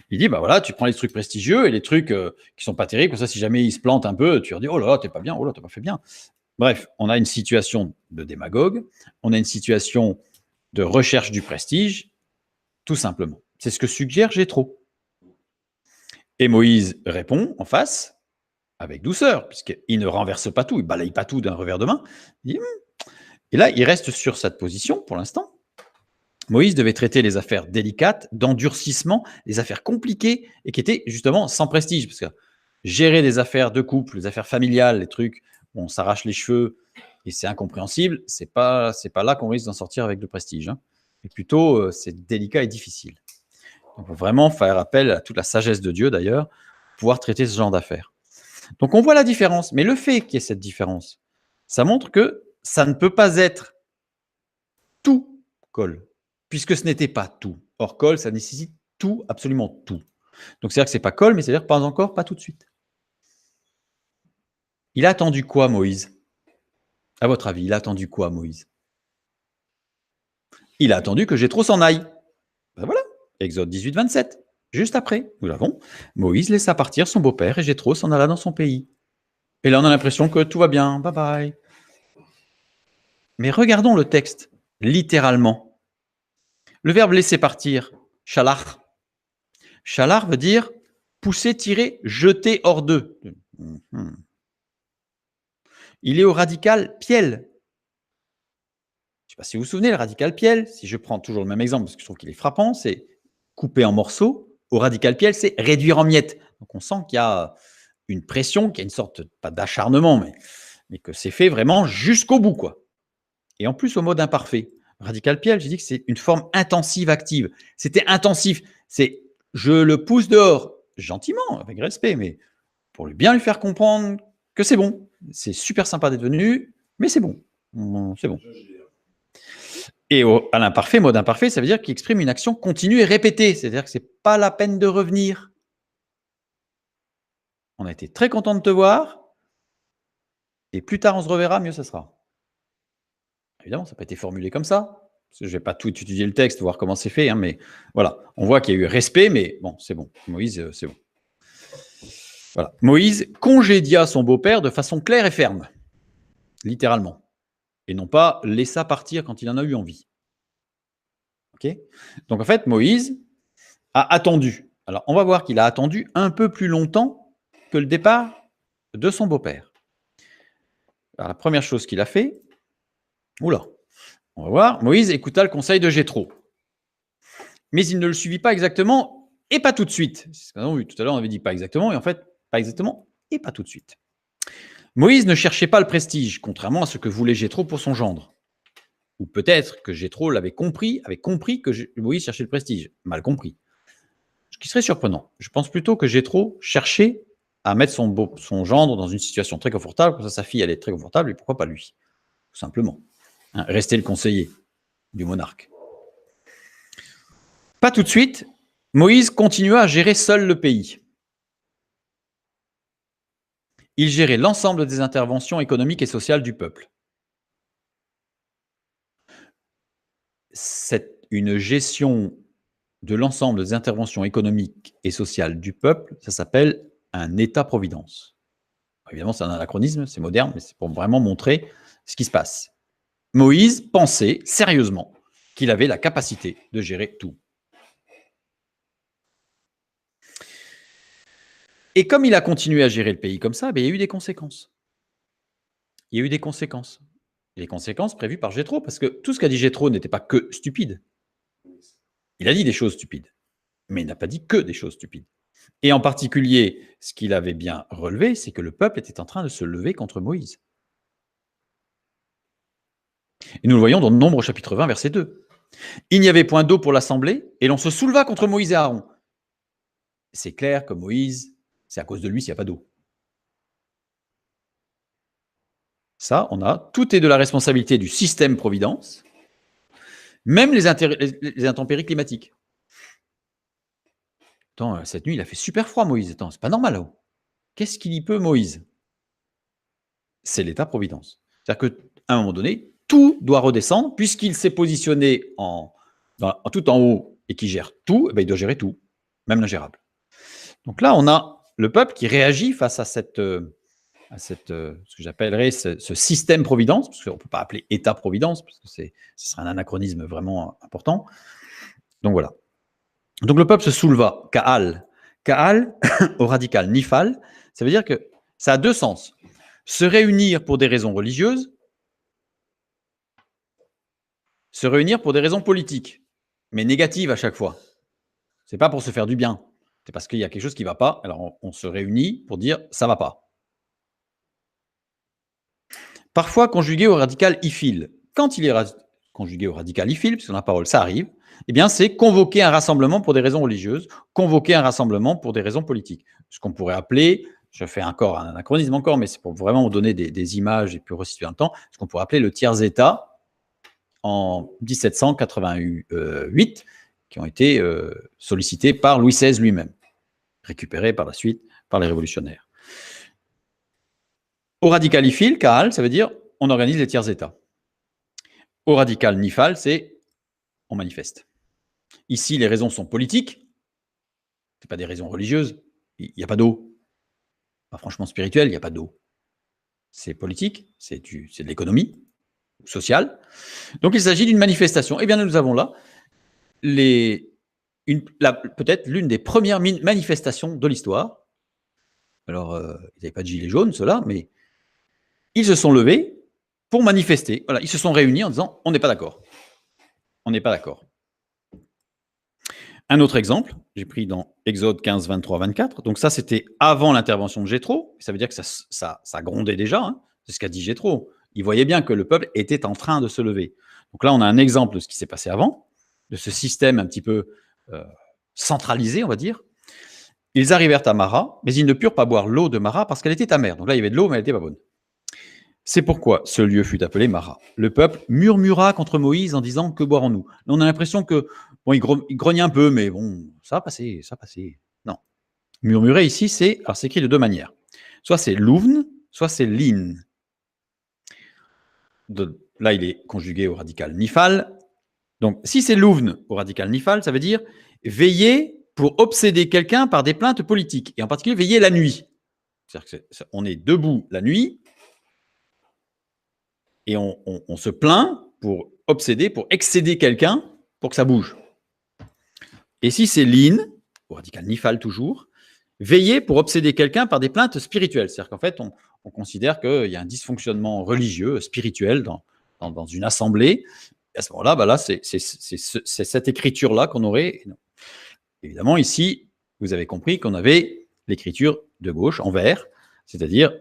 Il dit, bah voilà, tu prends les trucs prestigieux et les trucs qui sont pas terribles, comme ça, si jamais ils se plantent un peu, tu leur dis, oh là là, t'es pas bien, oh là, t'as pas fait bien. Bref, on a une situation de démagogue, on a une situation de recherche du prestige, tout simplement. C'est ce que suggère Jéthro. Et Moïse répond en face, avec douceur, puisqu'il ne renverse pas tout, il balaye pas tout d'un revers de main. Il dit, et là, il reste sur cette position pour l'instant. Moïse devait traiter les affaires délicates, d'endurcissement, les affaires compliquées et qui étaient justement sans prestige. Parce que gérer des affaires de couple, les affaires familiales, les trucs où on s'arrache les cheveux et c'est incompréhensible, c'est pas là qu'on risque d'en sortir avec le prestige. Hein. Et plutôt, c'est délicat et difficile. Donc, il faut vraiment faire appel à toute la sagesse de Dieu, d'ailleurs, pour pouvoir traiter ce genre d'affaires. Donc, on voit la différence. Mais le fait qu'il y ait cette différence, ça montre que ça ne peut pas être tout Cole, puisque ce n'était pas tout. Or, Cole, ça nécessite tout, absolument tout. Donc, c'est-à-dire que ce n'est pas Cole, mais c'est-à-dire pas encore, pas tout de suite. Il a attendu quoi, Moïse? À votre avis, il a attendu quoi, Moïse? Il a attendu que Jéthro s'en aille. Ben voilà, Exode 18, 27. Juste après, nous l'avons. Moïse laissa partir son beau-père et Jéthro s'en alla dans son pays. Et là, on a l'impression que tout va bien. Bye bye. Mais regardons le texte, littéralement. Le verbe laisser partir, shalach. Shalach veut dire pousser, tirer, jeter hors d'eux. Il est au radical piel. Je ne sais pas si vous vous souvenez, le radical piel, si je prends toujours le même exemple, parce que je trouve qu'il est frappant, c'est couper en morceaux. Au radical piel, c'est réduire en miettes. Donc on sent qu'il y a une pression, qu'il y a une sorte, pas d'acharnement, mais que c'est fait vraiment jusqu'au bout, quoi. Et en plus au mode imparfait. Radical piel, j'ai dit que c'est une forme intensive active. C'était intensif. C'est je le pousse dehors, gentiment, avec respect, mais pour bien lui faire comprendre que c'est bon. C'est super sympa d'être venu, mais c'est bon. C'est bon. Et à l'imparfait, mode imparfait, ça veut dire qu'il exprime une action continue et répétée. C'est-à-dire que ce n'est pas la peine de revenir. On a été très content de te voir, et plus tard on se reverra, mieux ça sera. Évidemment, ça n'a pas été formulé comme ça. Je ne vais pas tout étudier le texte, voir comment c'est fait, hein, mais voilà. On voit qu'il y a eu respect, mais bon, c'est bon. Moïse, c'est bon. Voilà. Moïse congédia son beau-père de façon claire et ferme, littéralement, et non pas laissa partir quand il en a eu envie. Okay. Donc en fait, Moïse a attendu. Alors on va voir qu'il a attendu un peu plus longtemps que le départ de son beau-père. Alors la première chose qu'il a fait, oula, on va voir, Moïse écouta le conseil de Jéthro. Mais il ne le suivit pas exactement et pas tout de suite. C'est ce qu'on a vu tout à l'heure, on avait dit pas exactement, et en fait, pas exactement et pas tout de suite. Moïse ne cherchait pas le prestige, contrairement à ce que voulait Jéthro pour son gendre. Ou peut-être que Jéthro avait compris que Moïse cherchait le prestige. Mal compris. Ce qui serait surprenant. Je pense plutôt que Jéthro cherchait à mettre son gendre dans une situation très confortable, comme ça sa fille elle est très confortable, et pourquoi pas lui, tout simplement. Hein, rester le conseiller du monarque. Pas tout de suite, Moïse continua à gérer seul le pays. Il gérait l'ensemble des interventions économiques et sociales du peuple. Une gestion de l'ensemble des interventions économiques et sociales du peuple, ça s'appelle un État-providence. Évidemment, c'est un anachronisme, c'est moderne, mais c'est pour vraiment montrer ce qui se passe. Moïse pensait sérieusement qu'il avait la capacité de gérer tout. Et comme il a continué à gérer le pays comme ça, il y a eu des conséquences. Il y a eu des conséquences. Les conséquences prévues par Jéthro, parce que tout ce qu'a dit Jéthro n'était pas que stupide. Il a dit des choses stupides, mais il n'a pas dit que des choses stupides. Et en particulier, ce qu'il avait bien relevé, c'est que le peuple était en train de se lever contre Moïse. Et nous le voyons dans Nombre chapitre 20, verset 2. Il n'y avait point d'eau pour l'assemblée, et l'on se souleva contre Moïse et Aaron. C'est clair que Moïse, c'est à cause de lui s'il n'y a pas d'eau. Ça, tout est de la responsabilité du système Providence, même les intempéries climatiques. Attends, cette nuit, il a fait super froid, Moïse. Attends, c'est pas normal là-haut. Qu'est-ce qu'il y peut, Moïse? C'est l'État-providence. C'est-à-dire qu'à un moment donné, tout doit redescendre, puisqu'il s'est positionné tout en haut et qui gère tout, eh bien, il doit gérer tout, même l'ingérable. Donc là, on a le peuple qui réagit face à ce que j'appellerais ce système-providence, parce qu'on ne peut pas appeler État-providence, parce que ce serait un anachronisme vraiment important. Donc voilà. Donc le peuple se souleva, Ka'al. Ka'al, au radical Nifal, ça veut dire que ça a deux sens. Se réunir pour des raisons religieuses, se réunir pour des raisons politiques, mais négatives à chaque fois. C'est pas pour se faire du bien. C'est parce qu'il y a quelque chose qui ne va pas. Alors on se réunit pour dire ça ne va pas. Parfois conjugué au radical ifil. Quand il est conjugué au radical ifil, puisque dans la parole ça arrive, eh bien c'est convoquer un rassemblement pour des raisons religieuses, convoquer un rassemblement pour des raisons politiques. Ce qu'on pourrait appeler, je fais encore un anachronisme encore, mais c'est pour vraiment vous donner des images et puis resituer un temps, ce qu'on pourrait appeler le tiers-état en 1788, qui ont été sollicités par Louis XVI lui-même, récupérés par la suite par les révolutionnaires. Au radical ifil, Kaal, ça veut dire on organise les tiers-états. Au radical nifal, c'est on manifeste. Ici, les raisons sont politiques, ce pas des raisons religieuses, il n'y a pas d'eau. Pas franchement spirituel, il n'y a pas d'eau. C'est politique, c'est de l'économie sociale. Donc il s'agit d'une manifestation. Eh bien, nous avons là peut-être l'une des premières manifestations de l'histoire. Alors, ils n'avaient pas de gilets jaunes, ceux-là, mais ils se sont levés pour manifester. Voilà, ils se sont réunis en disant on n'est pas d'accord. On n'est pas d'accord. Un autre exemple, j'ai pris dans Exode 15, 23, 24. Donc ça, c'était avant l'intervention de Jéthro. Ça veut dire que ça grondait déjà. Hein. C'est ce qu'a dit Jéthro. Il voyait bien que le peuple était en train de se lever. Donc là, on a un exemple de ce qui s'est passé avant, de ce système un petit peu centralisé, on va dire. Ils arrivèrent à Mara, mais ils ne purent pas boire l'eau de Mara parce qu'elle était amère. Donc là, il y avait de l'eau, mais elle n'était pas bonne. C'est pourquoi ce lieu fut appelé Mara. Le peuple murmura contre Moïse en disant « Que boirons-nous » On a l'impression que bon, il grogne un peu, mais bon, ça va passer, ça va passer. Non. Murmurer ici, c'est écrit de deux manières. Soit c'est louvn, soit c'est lin. Là, il est conjugué au radical nifal. Donc, si c'est louvn au radical nifal, ça veut dire veiller pour obséder quelqu'un par des plaintes politiques, et en particulier veiller la nuit. C'est-à-dire qu'on est debout la nuit, et on se plaint pour obséder, pour excéder quelqu'un, pour que ça bouge. Et si c'est lin, au radical nifal toujours, veiller pour obséder quelqu'un par des plaintes spirituelles. C'est-à-dire qu'en fait, on considère qu'il y a un dysfonctionnement religieux, spirituel dans une assemblée. Et à ce moment-là, là c'est cette écriture-là qu'on aurait. Évidemment, ici, vous avez compris qu'on avait l'écriture de gauche en vert, c'est-à-dire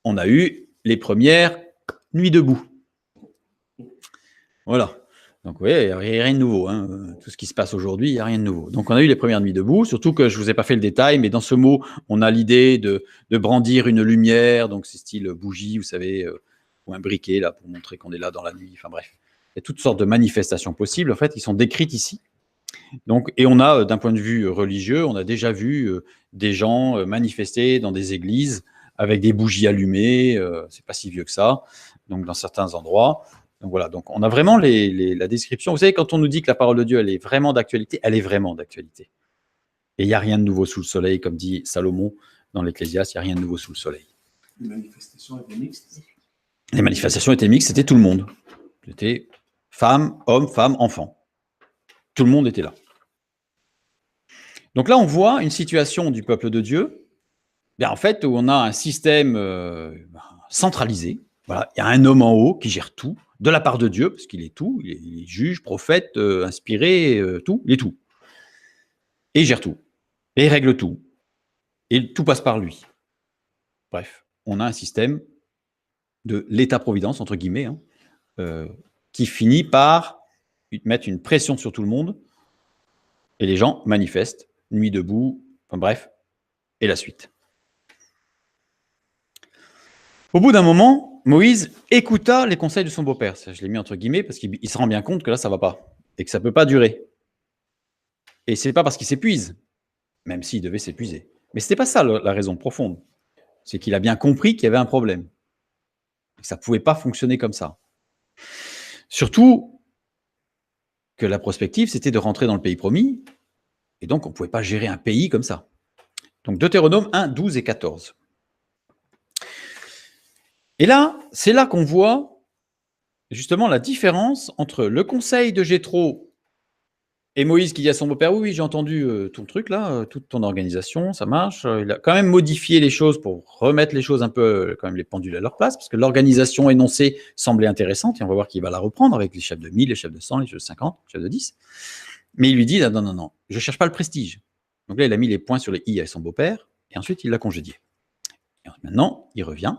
on a eu les premières nuits debout. Voilà. Donc, oui, il n'y a rien de nouveau. Hein. Tout ce qui se passe aujourd'hui, il n'y a rien de nouveau. Donc, on a eu les premières nuits debout, surtout que je ne vous ai pas fait le détail, mais dans ce mot, on a l'idée de brandir une lumière, donc c'est style bougie, vous savez, ou un briquet, là, pour montrer qu'on est là dans la nuit. Enfin, bref. Il y a toutes sortes de manifestations possibles, en fait, qui sont décrites ici. Donc, et on a, d'un point de vue religieux, on a déjà vu des gens manifester dans des églises avec des bougies allumées, c'est pas si vieux que ça, donc dans certains endroits. Donc voilà, donc on a vraiment la description. Vous savez, quand on nous dit que la parole de Dieu, elle est vraiment d'actualité, elle est vraiment d'actualité. Et il n'y a rien de nouveau sous le soleil, comme dit Salomon dans l'Ecclésiaste, il n'y a rien de nouveau sous le soleil. Les manifestations étaient mixtes. Les manifestations étaient mixtes, c'était tout le monde. C'était femmes, hommes, femmes, enfants. Tout le monde était là. Donc là, on voit une situation du peuple de Dieu, bien, en fait, où on a un système centralisé. Voilà, il y a un homme en haut qui gère tout, de la part de Dieu, parce qu'il est tout, il est juge, prophète, inspiré, tout, il est tout. Et il gère tout, et il règle tout, et tout passe par lui. Bref, on a un système de l'État-providence, entre guillemets, qui finit par mettre une pression sur tout le monde, et les gens manifestent, nuit debout, enfin bref, et la suite. Au bout d'un moment, Moïse écouta les conseils de son beau-père. Je l'ai mis entre guillemets parce qu'il se rend bien compte que là, ça ne va pas et que ça ne peut pas durer. Et ce n'est pas parce qu'il s'épuise. même s'il devait s'épuiser. Mais ce n'était pas ça la raison profonde. C'est qu'il a bien compris qu'il y avait un problème. Ça ne pouvait pas fonctionner comme ça. Surtout que la prospective, c'était de rentrer dans le pays promis, et donc on ne pouvait pas gérer un pays comme ça. Donc Deutéronome 1, 12 et 14. Et là, c'est là qu'on voit justement la différence entre le conseil de Jéthro et Moïse qui dit à son beau-père, oui, j'ai entendu tout le truc là, toute ton organisation, ça marche. Il a quand même modifié les choses pour remettre les choses un peu, quand même les pendules à leur place, parce que l'organisation énoncée semblait intéressante, et on va voir qu'il va la reprendre avec les chefs de 1000, les chefs de 100, les chefs de 50, les chefs de 10. Mais il lui dit, non, je ne cherche pas le prestige. Donc là, il a mis les points sur les i avec son beau-père, et ensuite il l'a congédié. Et maintenant, il revient.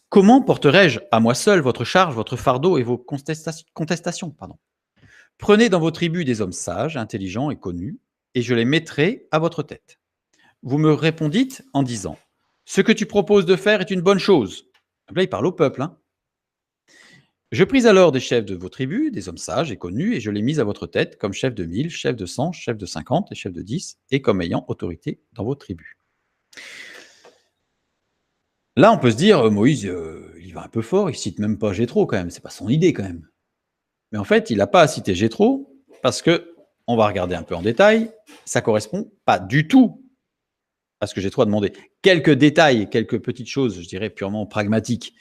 Comment porterai-je à moi seul votre charge, votre fardeau et vos contestations Prenez dans vos tribus des hommes sages, intelligents et connus, et je les mettrai à votre tête. Vous me répondîtes en disant, ce que tu proposes de faire est une bonne chose. Donc là, il parle au peuple. Je pris alors des chefs de vos tribus, des hommes sages et connus, et je les mis à votre tête comme chefs de 1000, chefs de 100, chefs de 50 et chefs de 10, et comme ayant autorité dans vos tribus. Là, on peut se dire, Moïse, il va un peu fort, il ne cite même pas Jéthro quand même, c'est pas son idée quand même. Mais en fait, il n'a pas à citer Jéthro, parce que, on va regarder un peu en détail, ça ne correspond pas du tout à ce que Jéthro a demandé. Quelques détails, quelques petites choses, je dirais purement pragmatiques,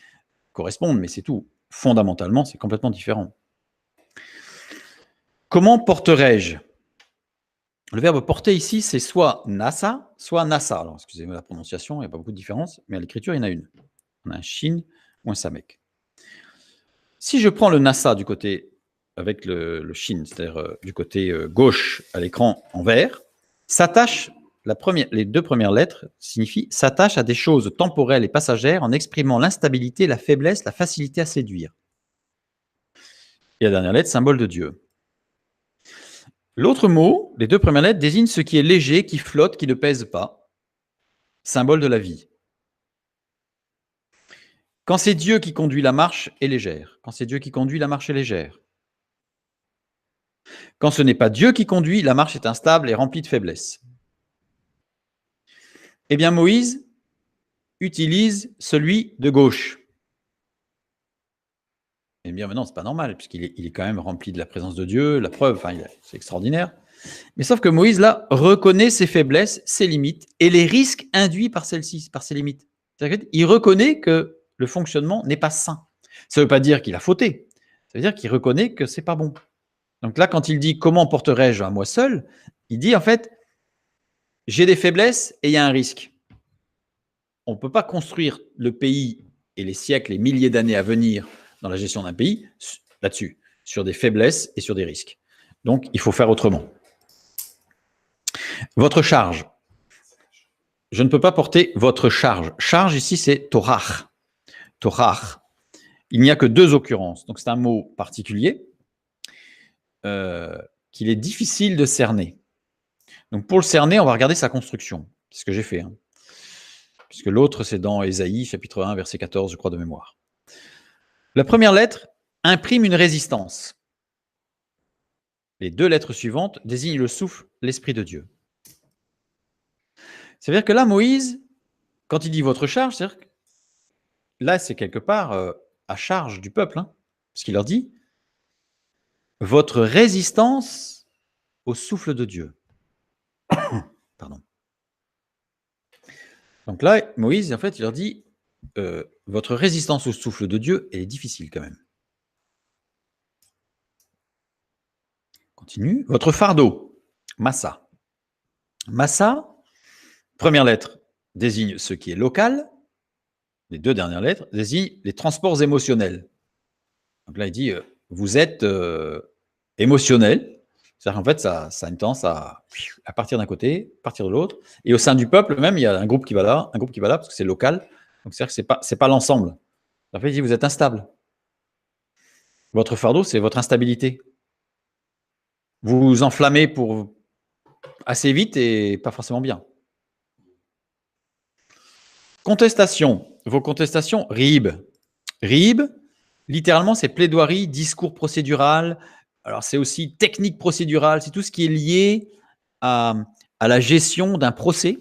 correspondent, mais c'est tout. Fondamentalement, c'est complètement différent. Comment porterai-je ? Le verbe porter ici, c'est soit nasa, soit nasa. Alors, excusez-moi la prononciation, il n'y a pas beaucoup de différence, mais à l'écriture, il y en a une. On a un shin ou un samek. Si je prends le nasa du côté avec le shin, c'est-à-dire du côté gauche à l'écran en vert, s'attache, les deux premières lettres signifient s'attache à des choses temporelles et passagères en exprimant l'instabilité, la faiblesse, la facilité à séduire. Et la dernière lettre, symbole de Dieu. L'autre mot, les deux premières lettres, désignent ce qui est léger, qui flotte, qui ne pèse pas, symbole de la vie. Quand c'est Dieu qui conduit, la marche est légère. Quand c'est Dieu qui conduit, la marche est légère. Quand ce n'est pas Dieu qui conduit, la marche est instable et remplie de faiblesse. Eh bien, Moïse utilise celui de gauche. Eh bien, maintenant, ce n'est pas normal, puisqu'il est quand même rempli de la présence de Dieu, la preuve, c'est extraordinaire. Mais sauf que Moïse, là, reconnaît ses faiblesses, ses limites, et les risques induits par celles-ci, par ses limites. C'est-à-dire qu'il reconnaît que le fonctionnement n'est pas sain. Ça ne veut pas dire qu'il a fauté, ça veut dire qu'il reconnaît que ce n'est pas bon. Donc là, quand il dit « Comment porterai-je à moi seul ?» il dit en fait « J'ai des faiblesses et il y a un risque. » On ne peut pas construire le pays et les siècles, les milliers d'années à venir dans la gestion d'un pays là-dessus, sur des faiblesses et sur des risques. Donc, il faut faire autrement. Votre charge. Je ne peux pas porter votre charge. Charge, ici, c'est torach. Torach. Il n'y a que deux occurrences. Donc, c'est un mot particulier qu'il est difficile de cerner. Donc, pour le cerner, on va regarder sa construction. C'est ce que j'ai fait. Puisque l'autre, c'est dans Ésaïe, chapitre 1, verset 14, je crois, de mémoire. La première lettre imprime une résistance. Les deux lettres suivantes désignent le souffle, l'Esprit de Dieu. C'est-à-dire que là, Moïse, quand il dit votre charge, c'est-à-dire que là, c'est quelque part à charge du peuple, parce qu'il leur dit votre résistance au souffle de Dieu. Pardon. Donc là, Moïse, en fait, il leur dit votre résistance au souffle de Dieu, elle est difficile quand même. Continue. Votre fardeau, massa. Massa, première lettre, désigne ce qui est local. Les deux dernières lettres désignent les transports émotionnels. Donc là, il dit, vous êtes émotionnel. C'est-à-dire qu'en fait, ça a une tendance à partir d'un côté, partir de l'autre. Et au sein du peuple même, il y a un groupe qui va là, un groupe qui va là, parce que c'est local. Donc c'est-à-dire que c'est pas l'ensemble. En fait, il dit, vous êtes instable. Votre fardeau, c'est votre instabilité. Vous vous enflammez pour assez vite et pas forcément bien. Contestation. Vos contestations, rib. Rib, littéralement, c'est plaidoirie, discours procédural. Alors, c'est aussi technique procédurale. C'est tout ce qui est lié à à la gestion d'un procès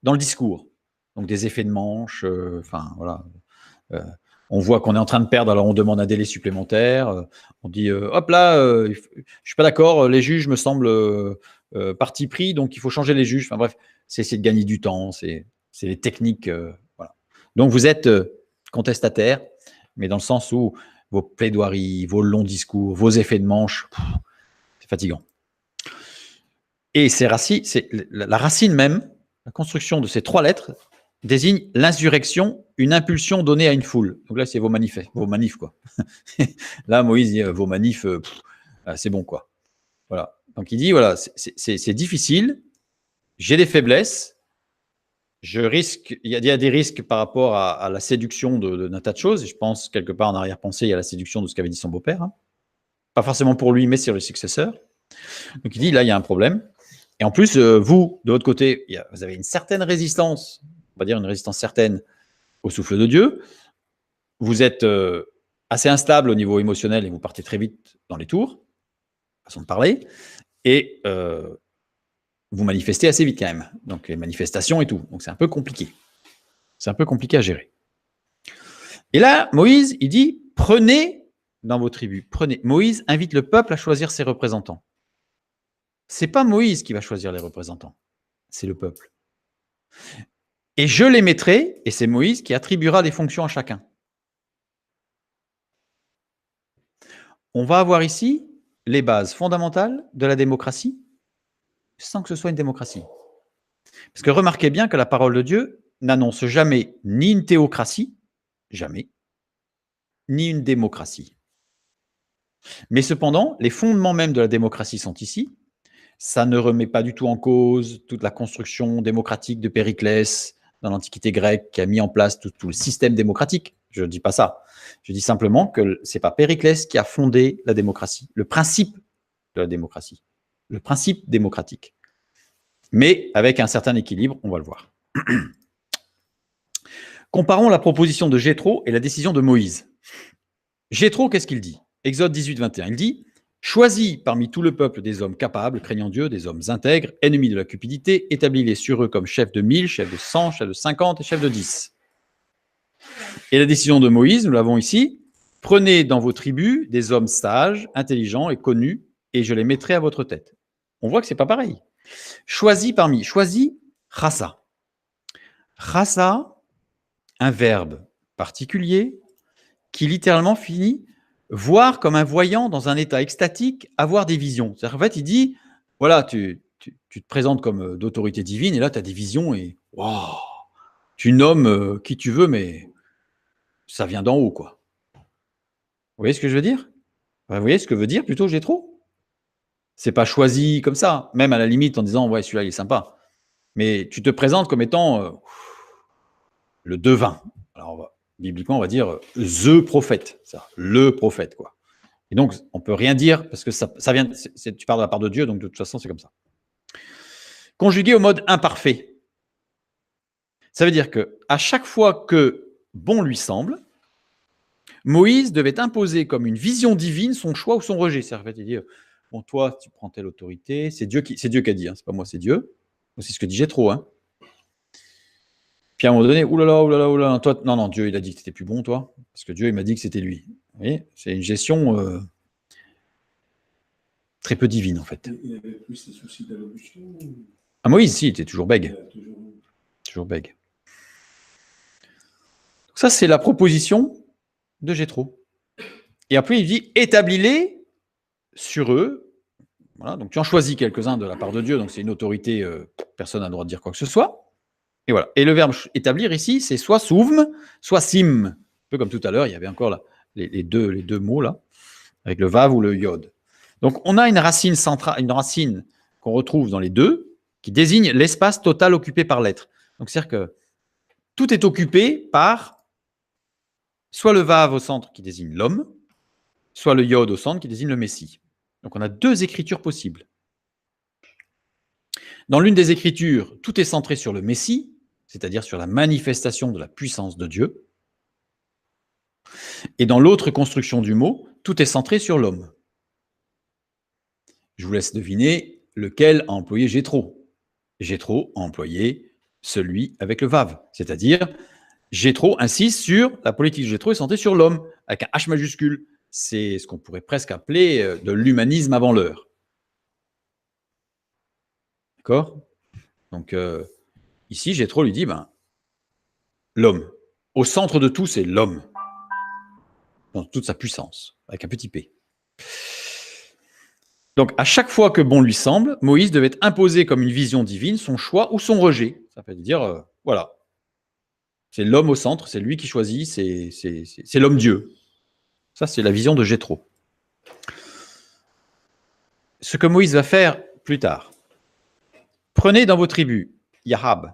dans le discours. Donc des effets de manche, enfin voilà. On voit qu'on est en train de perdre, alors on demande un délai supplémentaire. On dit hop là, je suis pas d'accord, les juges me semblent parti pris, donc il faut changer les juges. Enfin bref, c'est essayer de gagner du temps, c'est les techniques. Voilà. Donc vous êtes contestataire, mais dans le sens où vos plaidoiries, vos longs discours, vos effets de manche, c'est fatigant. Et c'est la racine même, la construction de ces 3 lettres désigne l'insurrection, une impulsion donnée à une foule. Donc là, c'est vos manifs, quoi. Là, Moïse dit vos manifs, c'est bon, quoi. Voilà. Donc il dit, voilà, c'est difficile, j'ai des faiblesses, je risque, il y a des risques par rapport à la séduction d'un tas de choses, et je pense, quelque part en arrière-pensée, il y a la séduction de ce qu'avait dit son beau-père. Hein. Pas forcément pour lui, mais sur le successeur. Donc il dit, là, il y a un problème. Et en plus, vous, de votre côté, vous avez une certaine résistance, on va dire une résistance certaine au souffle de Dieu. Vous êtes assez instable au niveau émotionnel et vous partez très vite dans les tours, façon de parler, et vous manifestez assez vite quand même. Donc les manifestations et tout. Donc c'est un peu compliqué. C'est un peu compliqué à gérer. Et là, Moïse, il dit, prenez dans vos tribus, prenez. Moïse invite le peuple à choisir ses représentants. C'est pas Moïse qui va choisir les représentants, c'est le peuple. Et je les mettrai, et c'est Moïse qui attribuera les fonctions à chacun. On va avoir ici les bases fondamentales de la démocratie, sans que ce soit une démocratie. Parce que remarquez bien que la parole de Dieu n'annonce jamais ni une théocratie, jamais, ni une démocratie. Mais cependant, les fondements même de la démocratie sont ici. Ça ne remet pas du tout en cause toute la construction démocratique de Périclès dans l'Antiquité grecque qui a mis en place tout le système démocratique. Je ne dis pas ça. Je dis simplement que ce n'est pas Périclès qui a fondé la démocratie, le principe de la démocratie, le principe démocratique. Mais avec un certain équilibre, on va le voir. Comparons la proposition de Jéthro et la décision de Moïse. Jéthro, qu'est-ce qu'il dit? Exode 18, 21, il dit « Choisis parmi tout le peuple des hommes capables, craignant Dieu, des hommes intègres, ennemis de la cupidité, établis-les sur eux comme chefs de 1000, chefs de 100, chefs de 50 et chefs de 10. » Et la décision de Moïse, nous l'avons ici, « Prenez dans vos tribus des hommes sages, intelligents et connus, et je les mettrai à votre tête. » On voit que ce n'est pas pareil. Choisis parmi, choisis, chassa. Chassa, un verbe particulier qui littéralement finit voir comme un voyant dans un état extatique, avoir des visions. C'est-à-dire qu'en fait, il dit, voilà, tu te présentes comme d'autorité divine, et là, tu as des visions, et wow, tu nommes qui tu veux, mais ça vient d'en haut, quoi. Vous voyez ce que je veux dire? Vous voyez ce que veut dire plutôt Jéthro? C'est pas choisi comme ça, même à la limite en disant, ouais, celui-là, il est sympa. Mais tu te présentes comme étant le devin. Alors, bibliquement, on va dire the prophète, le prophète, quoi. Et donc, on ne peut rien dire parce que ça vient, tu parles de la part de Dieu, donc de toute façon, c'est comme ça. Conjugué au mode imparfait. Ça veut dire qu'à chaque fois que bon lui semble, Moïse devait imposer comme une vision divine son choix ou son rejet. C'est-à-dire, en fait, il dit, bon, toi, tu prends telle autorité, c'est Dieu qui a dit, hein, c'est pas moi, c'est Dieu. C'est ce que dit Jéthro, hein. Puis à un moment donné, oulala, toi, non, Dieu, il a dit que c'était plus bon, toi, parce que Dieu, il m'a dit que c'était lui. Vous voyez, c'est une gestion très peu divine, en fait. Il avait plus les soucis d'allocution. Ah, Moïse, si, il était toujours bègue. Toujours bègue. Ça, c'est la proposition de Jéthro. Et après, il dit, établis-les sur eux. Voilà, donc tu en choisis quelques-uns de la part de Dieu, donc c'est une autorité, personne n'a le droit de dire quoi que ce soit. Et voilà. Et le verbe établir ici, c'est soit souvm, soit sim. Un peu comme tout à l'heure, il y avait encore là, les deux mots là, avec le vav ou le yod. Donc on a une racine centrale, une racine qu'on retrouve dans les deux, qui désigne l'espace total occupé par l'être. Donc c'est-à-dire que tout est occupé par soit le vav au centre qui désigne l'homme, soit le yod au centre qui désigne le Messie. Donc on a deux écritures possibles. Dans l'une des écritures, tout est centré sur le Messie, c'est-à-dire sur la manifestation de la puissance de Dieu. Et dans l'autre construction du mot, tout est centré sur l'homme. Je vous laisse deviner lequel a employé Jéthro. Jéthro a employé celui avec le vav, c'est-à-dire Jéthro insiste sur la politique de Jéthro est centrée sur l'homme avec un H majuscule. C'est ce qu'on pourrait presque appeler de l'humanisme avant l'heure. D'accord? Donc ici, Jéthro lui dit l'homme. Au centre de tout, c'est l'homme. Dans toute sa puissance, avec un petit p. Donc, à chaque fois que bon lui semble, Moïse devait imposer comme une vision divine son choix ou son rejet. Ça veut dire, voilà, c'est l'homme au centre, c'est lui qui choisit, c'est l'homme-dieu. Ça, c'est la vision de Jéthro. Ce que Moïse va faire plus tard. Prenez dans vos tribus Yahab.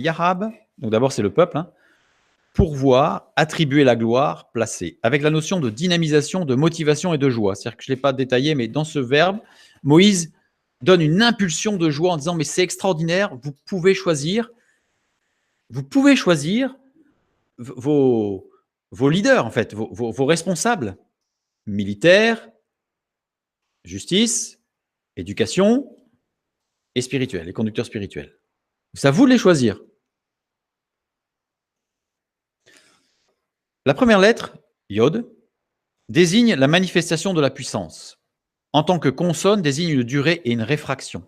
Yahab, donc d'abord c'est le peuple, pourvoir, attribuer la gloire, placer, avec la notion de dynamisation, de motivation et de joie. C'est-à-dire que je ne l'ai pas détaillé, mais dans ce verbe, Moïse donne une impulsion de joie en disant « mais c'est extraordinaire, vous pouvez choisir vos leaders, en fait, vos responsables, militaires, justice, éducation et spirituels, les conducteurs spirituels. C'est à vous de les choisir. » La première lettre, Yod, désigne la manifestation de la puissance. En tant que consonne, désigne une durée et une réfraction.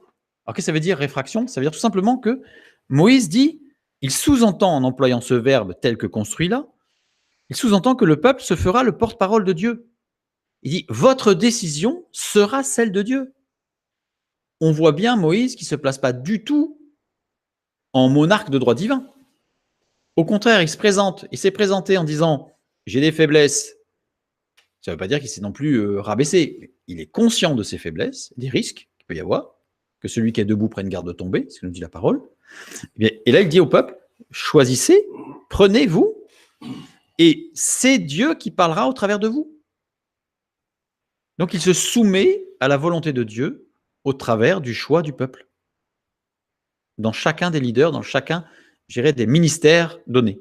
Alors, qu'est-ce que ça veut dire, réfraction? Ça veut dire tout simplement que Moïse dit, il sous-entend en employant ce verbe tel que construit là, il sous-entend que le peuple se fera le porte-parole de Dieu. Il dit, votre décision sera celle de Dieu. On voit bien Moïse qui ne se place pas du tout en monarque de droit divin. Au contraire, il s'est présenté en disant « j'ai des faiblesses ». Ça ne veut pas dire qu'il s'est non plus rabaissé. Il est conscient de ses faiblesses, des risques qu'il peut y avoir, que celui qui est debout prenne garde de tomber, c'est ce que nous dit la parole. Et là, il dit au peuple « choisissez, prenez-vous, et c'est Dieu qui parlera au travers de vous ». Donc, il se soumet à la volonté de Dieu au travers du choix du peuple. Dans chacun des leaders, dans chacun des ministères donnés.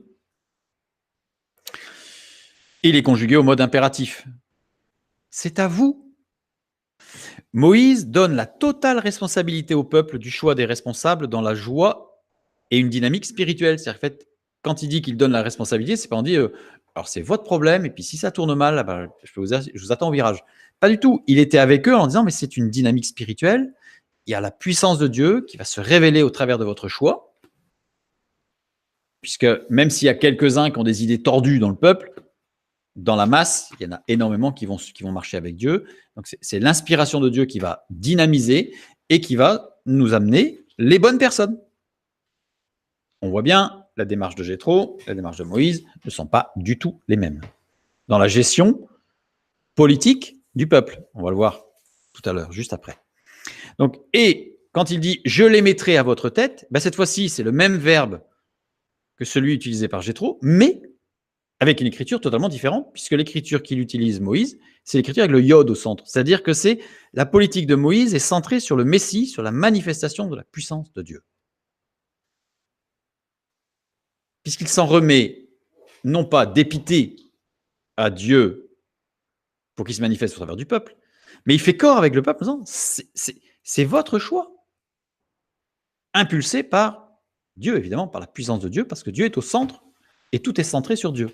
Il est conjugué au mode impératif. C'est à vous. Moïse donne la totale responsabilité au peuple du choix des responsables dans la joie et une dynamique spirituelle. C'est-à-dire, en fait, quand il dit qu'il donne la responsabilité, c'est pas on dit alors c'est votre problème, et puis si ça tourne mal, je vous attends au virage. Pas du tout. Il était avec eux en disant mais c'est une dynamique spirituelle, il y a la puissance de Dieu qui va se révéler au travers de votre choix. Puisque même s'il y a quelques-uns qui ont des idées tordues dans le peuple, dans la masse, il y en a énormément qui vont marcher avec Dieu. Donc c'est l'inspiration de Dieu qui va dynamiser et qui va nous amener les bonnes personnes. On voit bien, la démarche de Jéthro, la démarche de Moïse ne sont pas du tout les mêmes. Dans la gestion politique du peuple, on va le voir tout à l'heure, juste après. Donc, et quand il dit « je les mettrai à votre tête », cette fois-ci, c'est le même verbe que celui utilisé par Jéthro, mais avec une écriture totalement différente, puisque l'écriture qu'il utilise Moïse, c'est l'écriture avec le yod au centre. C'est-à-dire que c'est la politique de Moïse est centrée sur le Messie, sur la manifestation de la puissance de Dieu. Puisqu'il s'en remet, non pas dépité à Dieu pour qu'il se manifeste au travers du peuple, mais il fait corps avec le peuple en disant c'est votre choix, impulsé par Dieu, évidemment, par la puissance de Dieu, parce que Dieu est au centre et tout est centré sur Dieu.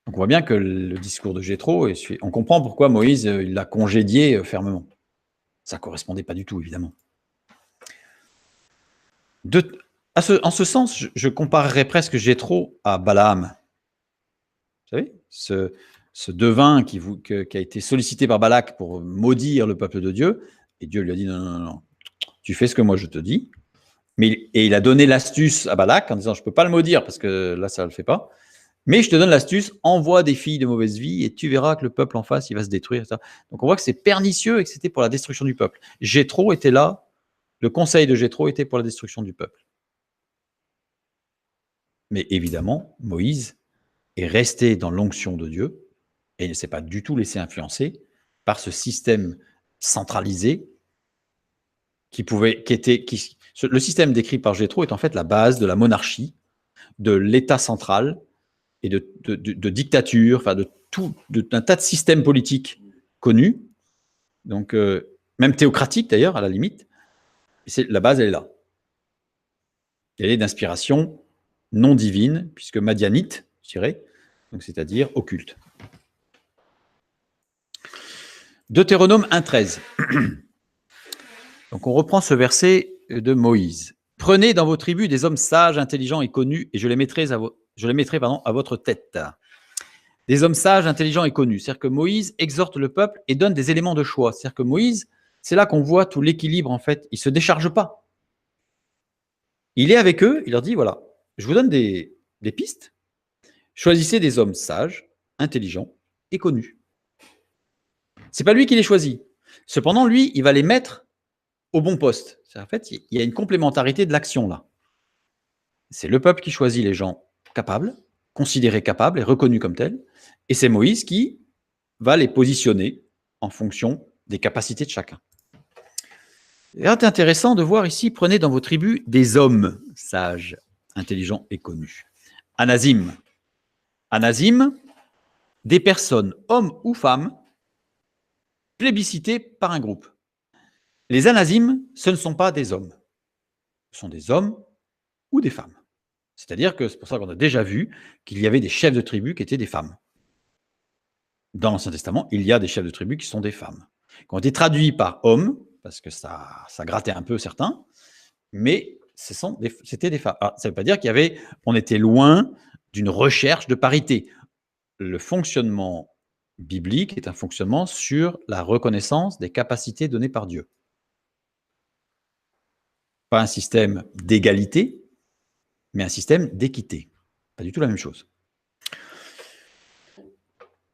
Donc on voit bien que le discours de Jéthro, on comprend pourquoi Moïse il l'a congédié fermement. Ça ne correspondait pas du tout, évidemment. En ce sens, je comparerais presque Jéthro à Balaam. Vous savez, ce devin qui a été sollicité par Balak pour maudire le peuple de Dieu, et Dieu lui a dit non, tu fais ce que moi je te dis. Et il a donné l'astuce à Balak en disant je ne peux pas le maudire parce que là ça ne le fait pas. Mais je te donne l'astuce, envoie des filles de mauvaise vie et tu verras que le peuple en face, il va se détruire. Donc on voit que c'est pernicieux et que c'était pour la destruction du peuple. Jéthro était là, le conseil de Jéthro était pour la destruction du peuple. Mais évidemment, Moïse est resté dans l'onction de Dieu et il ne s'est pas du tout laissé influencer par ce système centralisé le système décrit par Jéthro est en fait la base de la monarchie, de l'État central, et de dictature, enfin d'un tas de systèmes politiques connus. Donc, même théocratique d'ailleurs, à la limite. La base, elle est là. Elle est d'inspiration non divine, puisque madianite, je dirais, donc c'est-à-dire occulte. Deutéronome 1,13. Donc on reprend ce verset de Moïse. Prenez dans vos tribus des hommes sages, intelligents et connus, et je les mettrai à votre tête. Des hommes sages, intelligents et connus. C'est-à-dire que Moïse exhorte le peuple et donne des éléments de choix. C'est-à-dire que Moïse, c'est là qu'on voit tout l'équilibre, en fait. Il ne se décharge pas. Il est avec eux, il leur dit, voilà, je vous donne des pistes. Choisissez des hommes sages, intelligents et connus. Ce n'est pas lui qui les choisit. Cependant, lui, il va les mettre au bon poste. En fait, il y a une complémentarité de l'action là. C'est le peuple qui choisit les gens capables, considérés capables et reconnus comme tels, et c'est Moïse qui va les positionner en fonction des capacités de chacun. C'est intéressant de voir ici, prenez dans vos tribus des hommes sages, intelligents et connus. Anazim. Anazim, des personnes, hommes ou femmes, plébiscitées par un groupe. Les anazim, ce ne sont pas des hommes. Ce sont des hommes ou des femmes. C'est-à-dire que c'est pour ça qu'on a déjà vu qu'il y avait des chefs de tribu qui étaient des femmes. Dans l'Ancien Testament, il y a des chefs de tribu qui sont des femmes, qui ont été traduits par hommes, parce que ça grattait un peu certains, mais c'était des femmes. Alors, ça ne veut pas dire on était loin d'une recherche de parité. Le fonctionnement biblique est un fonctionnement sur la reconnaissance des capacités données par Dieu. Pas un système d'égalité, mais un système d'équité. Pas du tout la même chose.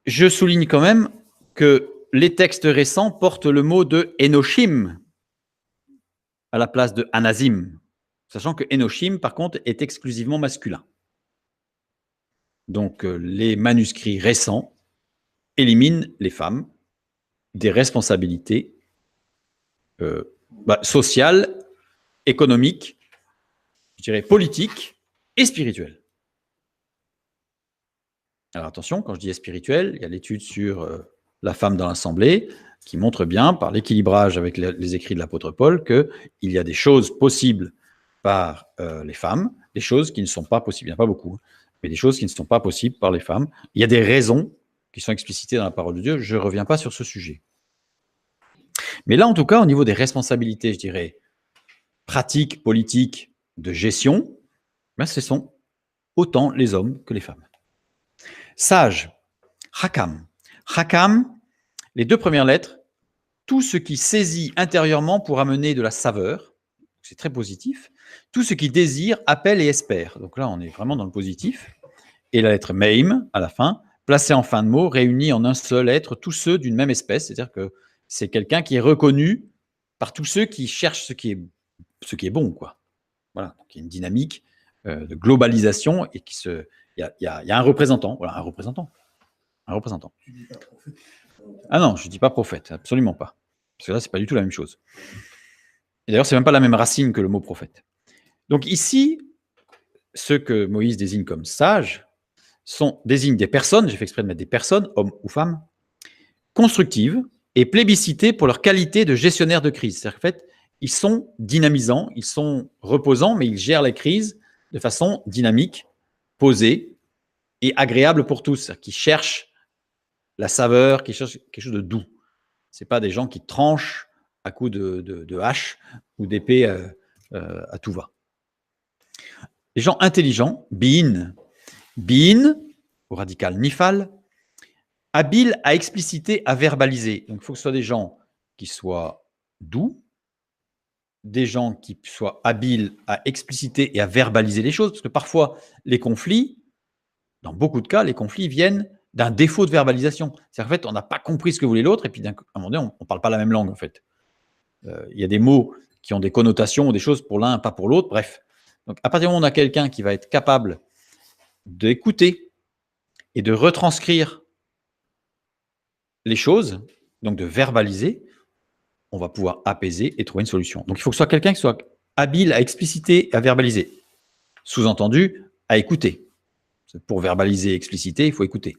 Je souligne quand même que les textes récents portent le mot de Enoshim à la place de Anazim, sachant que Enoshim, par contre, est exclusivement masculin. Donc, les manuscrits récents éliminent les femmes des responsabilités sociales, économiques, je dirais politiques et spirituelles. Alors attention, quand je dis spirituel, il y a l'étude sur la femme dans l'Assemblée qui montre bien, par l'équilibrage avec les écrits de l'apôtre Paul, qu'il y a des choses possibles par les femmes, des choses qui ne sont pas possibles. Il n'y en a pas beaucoup, mais des choses qui ne sont pas possibles par les femmes. Il y a des raisons qui sont explicitées dans la parole de Dieu. Je ne reviens pas sur ce sujet. Mais là, en tout cas, au niveau des responsabilités, je dirais, pratiques, politiques, de gestion, ce sont autant les hommes que les femmes. Sage, Hakam. Hakam, les deux premières lettres, tout ce qui saisit intérieurement pour amener de la saveur, c'est très positif. Tout ce qui désire, appelle et espère. Donc là, on est vraiment dans le positif. Et la lettre Meim, à la fin, placée en fin de mot, réunie en un seul être, tous ceux d'une même espèce. C'est-à-dire que c'est quelqu'un qui est reconnu par tous ceux qui cherchent ce qui est bon, quoi. Voilà, donc il y a une dynamique de globalisation et il y a un représentant. Voilà, un représentant. Tu dis pas prophète. Ah non, je ne dis pas prophète, absolument pas. Parce que là, ce n'est pas du tout la même chose. Et d'ailleurs, ce n'est même pas la même racine que le mot prophète. Donc ici, ceux que Moïse désigne comme sages désignent des personnes, j'ai fait exprès de mettre des personnes, hommes ou femmes, constructives et plébiscitées pour leur qualité de gestionnaire de crise. C'est-à-dire qu'en fait, ils sont dynamisants, ils sont reposants, mais ils gèrent les crises de façon dynamique, posée et agréable pour tous. C'est-à-dire qu'ils cherchent la saveur, qui cherche quelque chose de doux. Ce n'est pas des gens qui tranchent à coups de hache ou d'épée à tout va. Les gens intelligents, bin, au radical nifal, habiles à expliciter, à verbaliser. Donc il faut que ce soit des gens qui soient doux, des gens qui soient habiles à expliciter et à verbaliser les choses, parce que parfois les conflits, dans beaucoup de cas, les conflits viennent d'un défaut de verbalisation. C'est-à-dire qu'en fait, on n'a pas compris ce que voulait l'autre, et puis à un moment donné, on ne parle pas la même langue, en fait. Il y a des mots qui ont des connotations ou des choses pour l'un, pas pour l'autre, bref. Donc, à partir du moment où on a quelqu'un qui va être capable d'écouter et de retranscrire les choses, donc de verbaliser, on va pouvoir apaiser et trouver une solution. Donc, il faut que ce soit quelqu'un qui soit habile à expliciter et à verbaliser. Sous-entendu, à écouter. Pour verbaliser et expliciter, il faut écouter.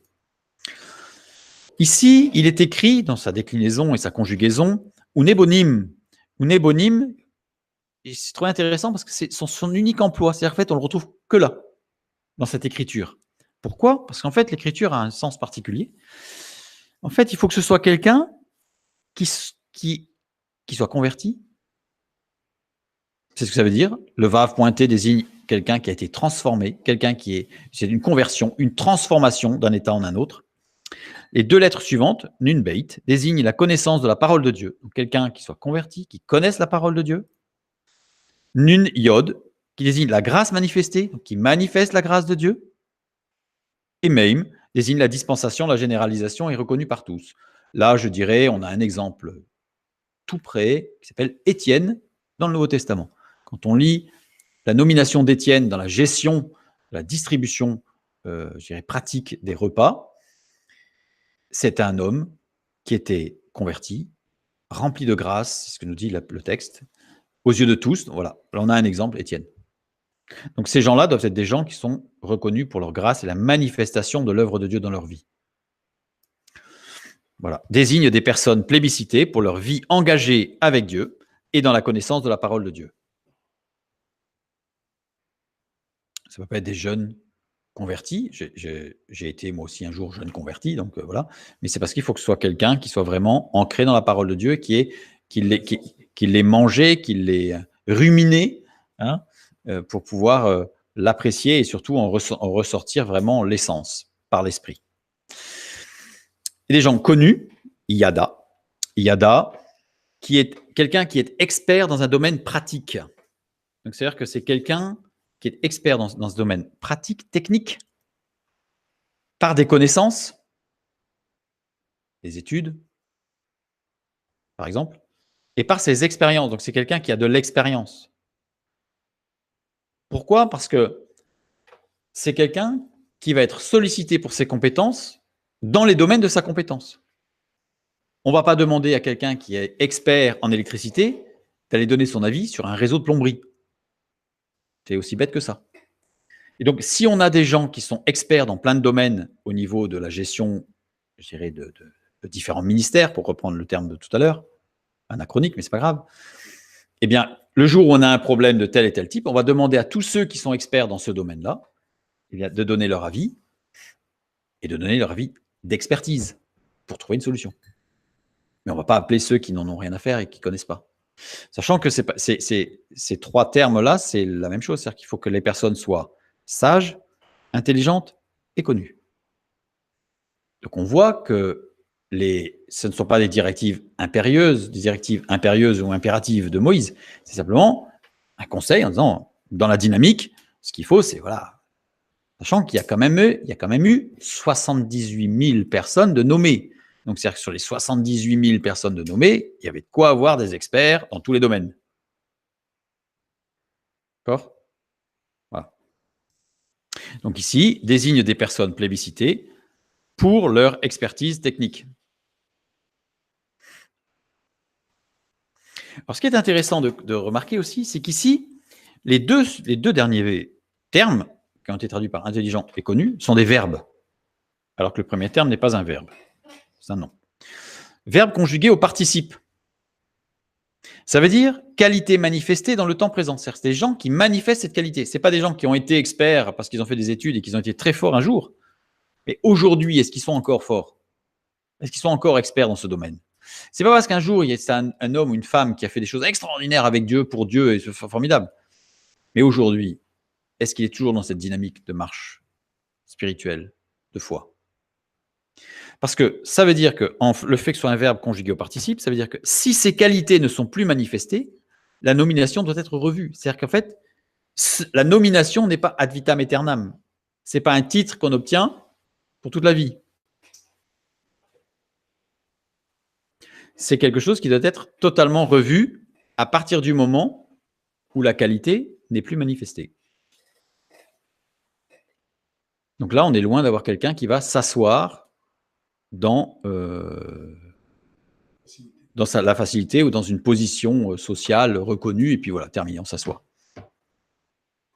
Ici, il est écrit, dans sa déclinaison et sa conjugaison, Unebonim, c'est trop intéressant parce que c'est son unique emploi. C'est-à-dire qu'en fait, on le retrouve que là, dans cette écriture. Pourquoi? Parce qu'en fait, l'écriture a un sens particulier. En fait, il faut que ce soit quelqu'un qui soit converti. C'est ce que ça veut dire. Le vav pointé désigne quelqu'un qui a été transformé, c'est une conversion, une transformation d'un état en un autre. Les deux lettres suivantes, nun beit, désignent la connaissance de la parole de Dieu. Donc quelqu'un qui soit converti, qui connaisse la parole de Dieu. Nun yod, qui désigne la grâce manifestée, donc qui manifeste la grâce de Dieu. Et meim désigne la dispensation, la généralisation est reconnue par tous. Là, je dirais, on a un exemple tout près qui s'appelle Étienne dans le Nouveau Testament. Quand on lit la nomination d'Étienne dans la gestion, la distribution, je dirais, pratique des repas, c'est un homme qui était converti, rempli de grâce, c'est ce que nous dit le texte, aux yeux de tous. Voilà, là on a un exemple, Étienne. Donc ces gens-là doivent être des gens qui sont reconnus pour leur grâce et la manifestation de l'œuvre de Dieu dans leur vie. Voilà, désigne des personnes plébiscitées pour leur vie engagée avec Dieu et dans la connaissance de la parole de Dieu. Ça ne peut pas être des jeunes convertis. J'ai été moi aussi un jour jeune converti, donc voilà. Mais c'est parce qu'il faut que ce soit quelqu'un qui soit vraiment ancré dans la parole de Dieu, qui l'ait mangé, qui l'ait ruminé, hein, pour pouvoir l'apprécier et surtout en ressortir vraiment l'essence par l'esprit. Et des gens connus, Yada, qui est quelqu'un qui est expert dans un domaine pratique. Donc c'est-à-dire que c'est quelqu'un qui est expert dans ce domaine pratique, technique, par des connaissances, des études, par exemple, et par ses expériences. Donc c'est quelqu'un qui a de l'expérience. Pourquoi? Parce que c'est quelqu'un qui va être sollicité pour ses compétences dans les domaines de sa compétence. On ne va pas demander à quelqu'un qui est expert en électricité d'aller donner son avis sur un réseau de plomberie. C'est aussi bête que ça. Et donc, si on a des gens qui sont experts dans plein de domaines au niveau de la gestion, je dirais, de différents ministères, pour reprendre le terme de tout à l'heure, anachronique, mais ce n'est pas grave, eh bien, le jour où on a un problème de tel et tel type, on va demander à tous ceux qui sont experts dans ce domaine-là, eh bien, de donner leur avis et de donner leur avis d'expertise pour trouver une solution. Mais on ne va pas appeler ceux qui n'en ont rien à faire et qui ne connaissent pas. Sachant que ces trois termes-là, c'est la même chose. C'est-à-dire qu'il faut que les personnes soient sages, intelligentes et connues. Donc on voit que ce ne sont pas des directives impérieuses ou impératives de Moïse. C'est simplement un conseil en disant, dans la dynamique, ce qu'il faut, c'est, voilà, sachant qu'il y a quand même eu 78 000 personnes de nommées. Donc, c'est-à-dire que sur les 78 000 personnes de nommées, il y avait de quoi avoir des experts dans tous les domaines. D'accord? Voilà. Donc ici, désigne des personnes plébiscitées pour leur expertise technique. Alors, ce qui est intéressant de remarquer aussi, c'est qu'ici, les deux derniers termes, qui ont été traduits par intelligent et connu, sont des verbes, alors que le premier terme n'est pas un verbe. C'est un nom. Verbe conjugué au participe. Ça veut dire qualité manifestée dans le temps présent. C'est des gens qui manifestent cette qualité. Ce n'est pas des gens qui ont été experts parce qu'ils ont fait des études et qu'ils ont été très forts un jour. Mais aujourd'hui, est-ce qu'ils sont encore forts? Est-ce qu'ils sont encore experts dans ce domaine? Ce n'est pas parce qu'un jour, il y a un homme ou une femme qui a fait des choses extraordinaires avec Dieu, pour Dieu, et c'est formidable. Mais aujourd'hui, est-ce qu'il est toujours dans cette dynamique de marche spirituelle, de foi? Parce que ça veut dire que le fait que ce soit un verbe conjugué au participe, ça veut dire que si ces qualités ne sont plus manifestées, la nomination doit être revue. C'est-à-dire qu'en fait, la nomination n'est pas ad vitam aeternam. Ce n'est pas un titre qu'on obtient pour toute la vie. C'est quelque chose qui doit être totalement revu à partir du moment où la qualité n'est plus manifestée. Donc là, on est loin d'avoir quelqu'un qui va s'asseoir dans la facilité ou dans une position sociale reconnue, et puis voilà, terminé, on s'assoit.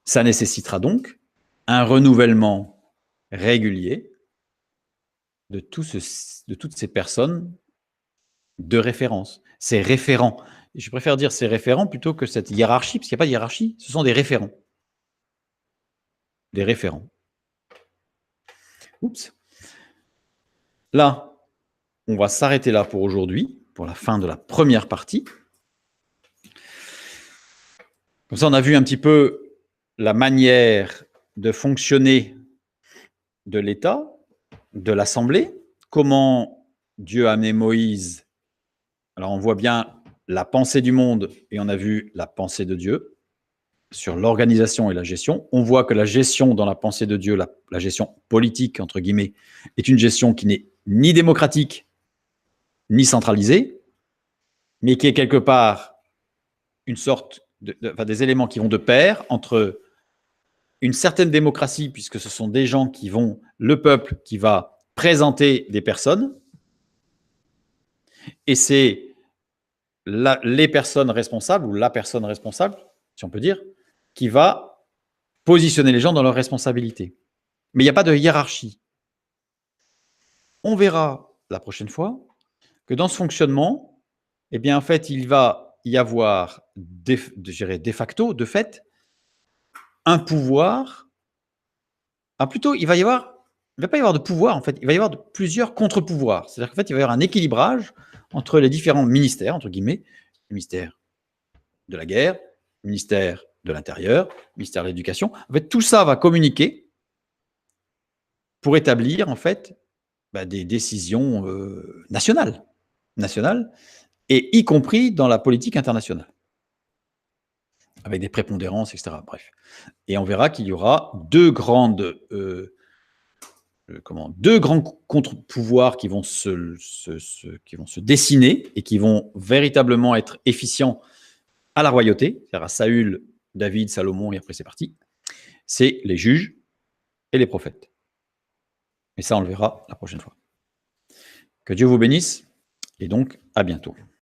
Ça nécessitera donc un renouvellement régulier de toutes ces personnes de référence. ces référents. Et je préfère dire ces référents plutôt que cette hiérarchie, parce qu'il n'y a pas de hiérarchie, ce sont des référents. Des référents. Oups. Là, on va s'arrêter là pour aujourd'hui, pour la fin de la première partie. Comme ça, on a vu un petit peu la manière de fonctionner de l'État, de l'Assemblée, comment Dieu a amené Moïse. Alors, on voit bien la pensée du monde et on a vu la pensée de Dieu sur l'organisation et la gestion. On voit que la gestion dans la pensée de Dieu, la gestion politique, entre guillemets, est une gestion qui n'est ni démocratique, ni centralisée, mais qui est quelque part une sorte des éléments qui vont de pair entre une certaine démocratie, puisque ce sont des gens qui vont, le peuple qui va présenter des personnes, et c'est les personnes responsables, ou la personne responsable, si on peut dire, qui va positionner les gens dans leurs responsabilités. Mais il n'y a pas de hiérarchie. On verra la prochaine fois que dans ce fonctionnement, eh bien, en fait, il va y avoir de facto, de fait, un pouvoir. Plutôt, il va pas y avoir de pouvoir, en fait, il va y avoir plusieurs contre-pouvoirs. C'est-à-dire qu'en fait, il va y avoir un équilibrage entre les différents ministères, entre guillemets, le ministère de la guerre, le ministère de l'Intérieur, le ministère de l'Éducation. En fait, tout ça va communiquer pour établir, en fait, des décisions nationales, et y compris dans la politique internationale, avec des prépondérances, etc. Bref. Et on verra qu'il y aura deux grands contre-pouvoirs qui vont se dessiner et qui vont véritablement être efficients à la royauté, c'est-à-dire à Saül, David, Salomon, et après c'est parti. C'est les juges et les prophètes. Et ça, on le verra la prochaine fois. Que Dieu vous bénisse, et donc à bientôt.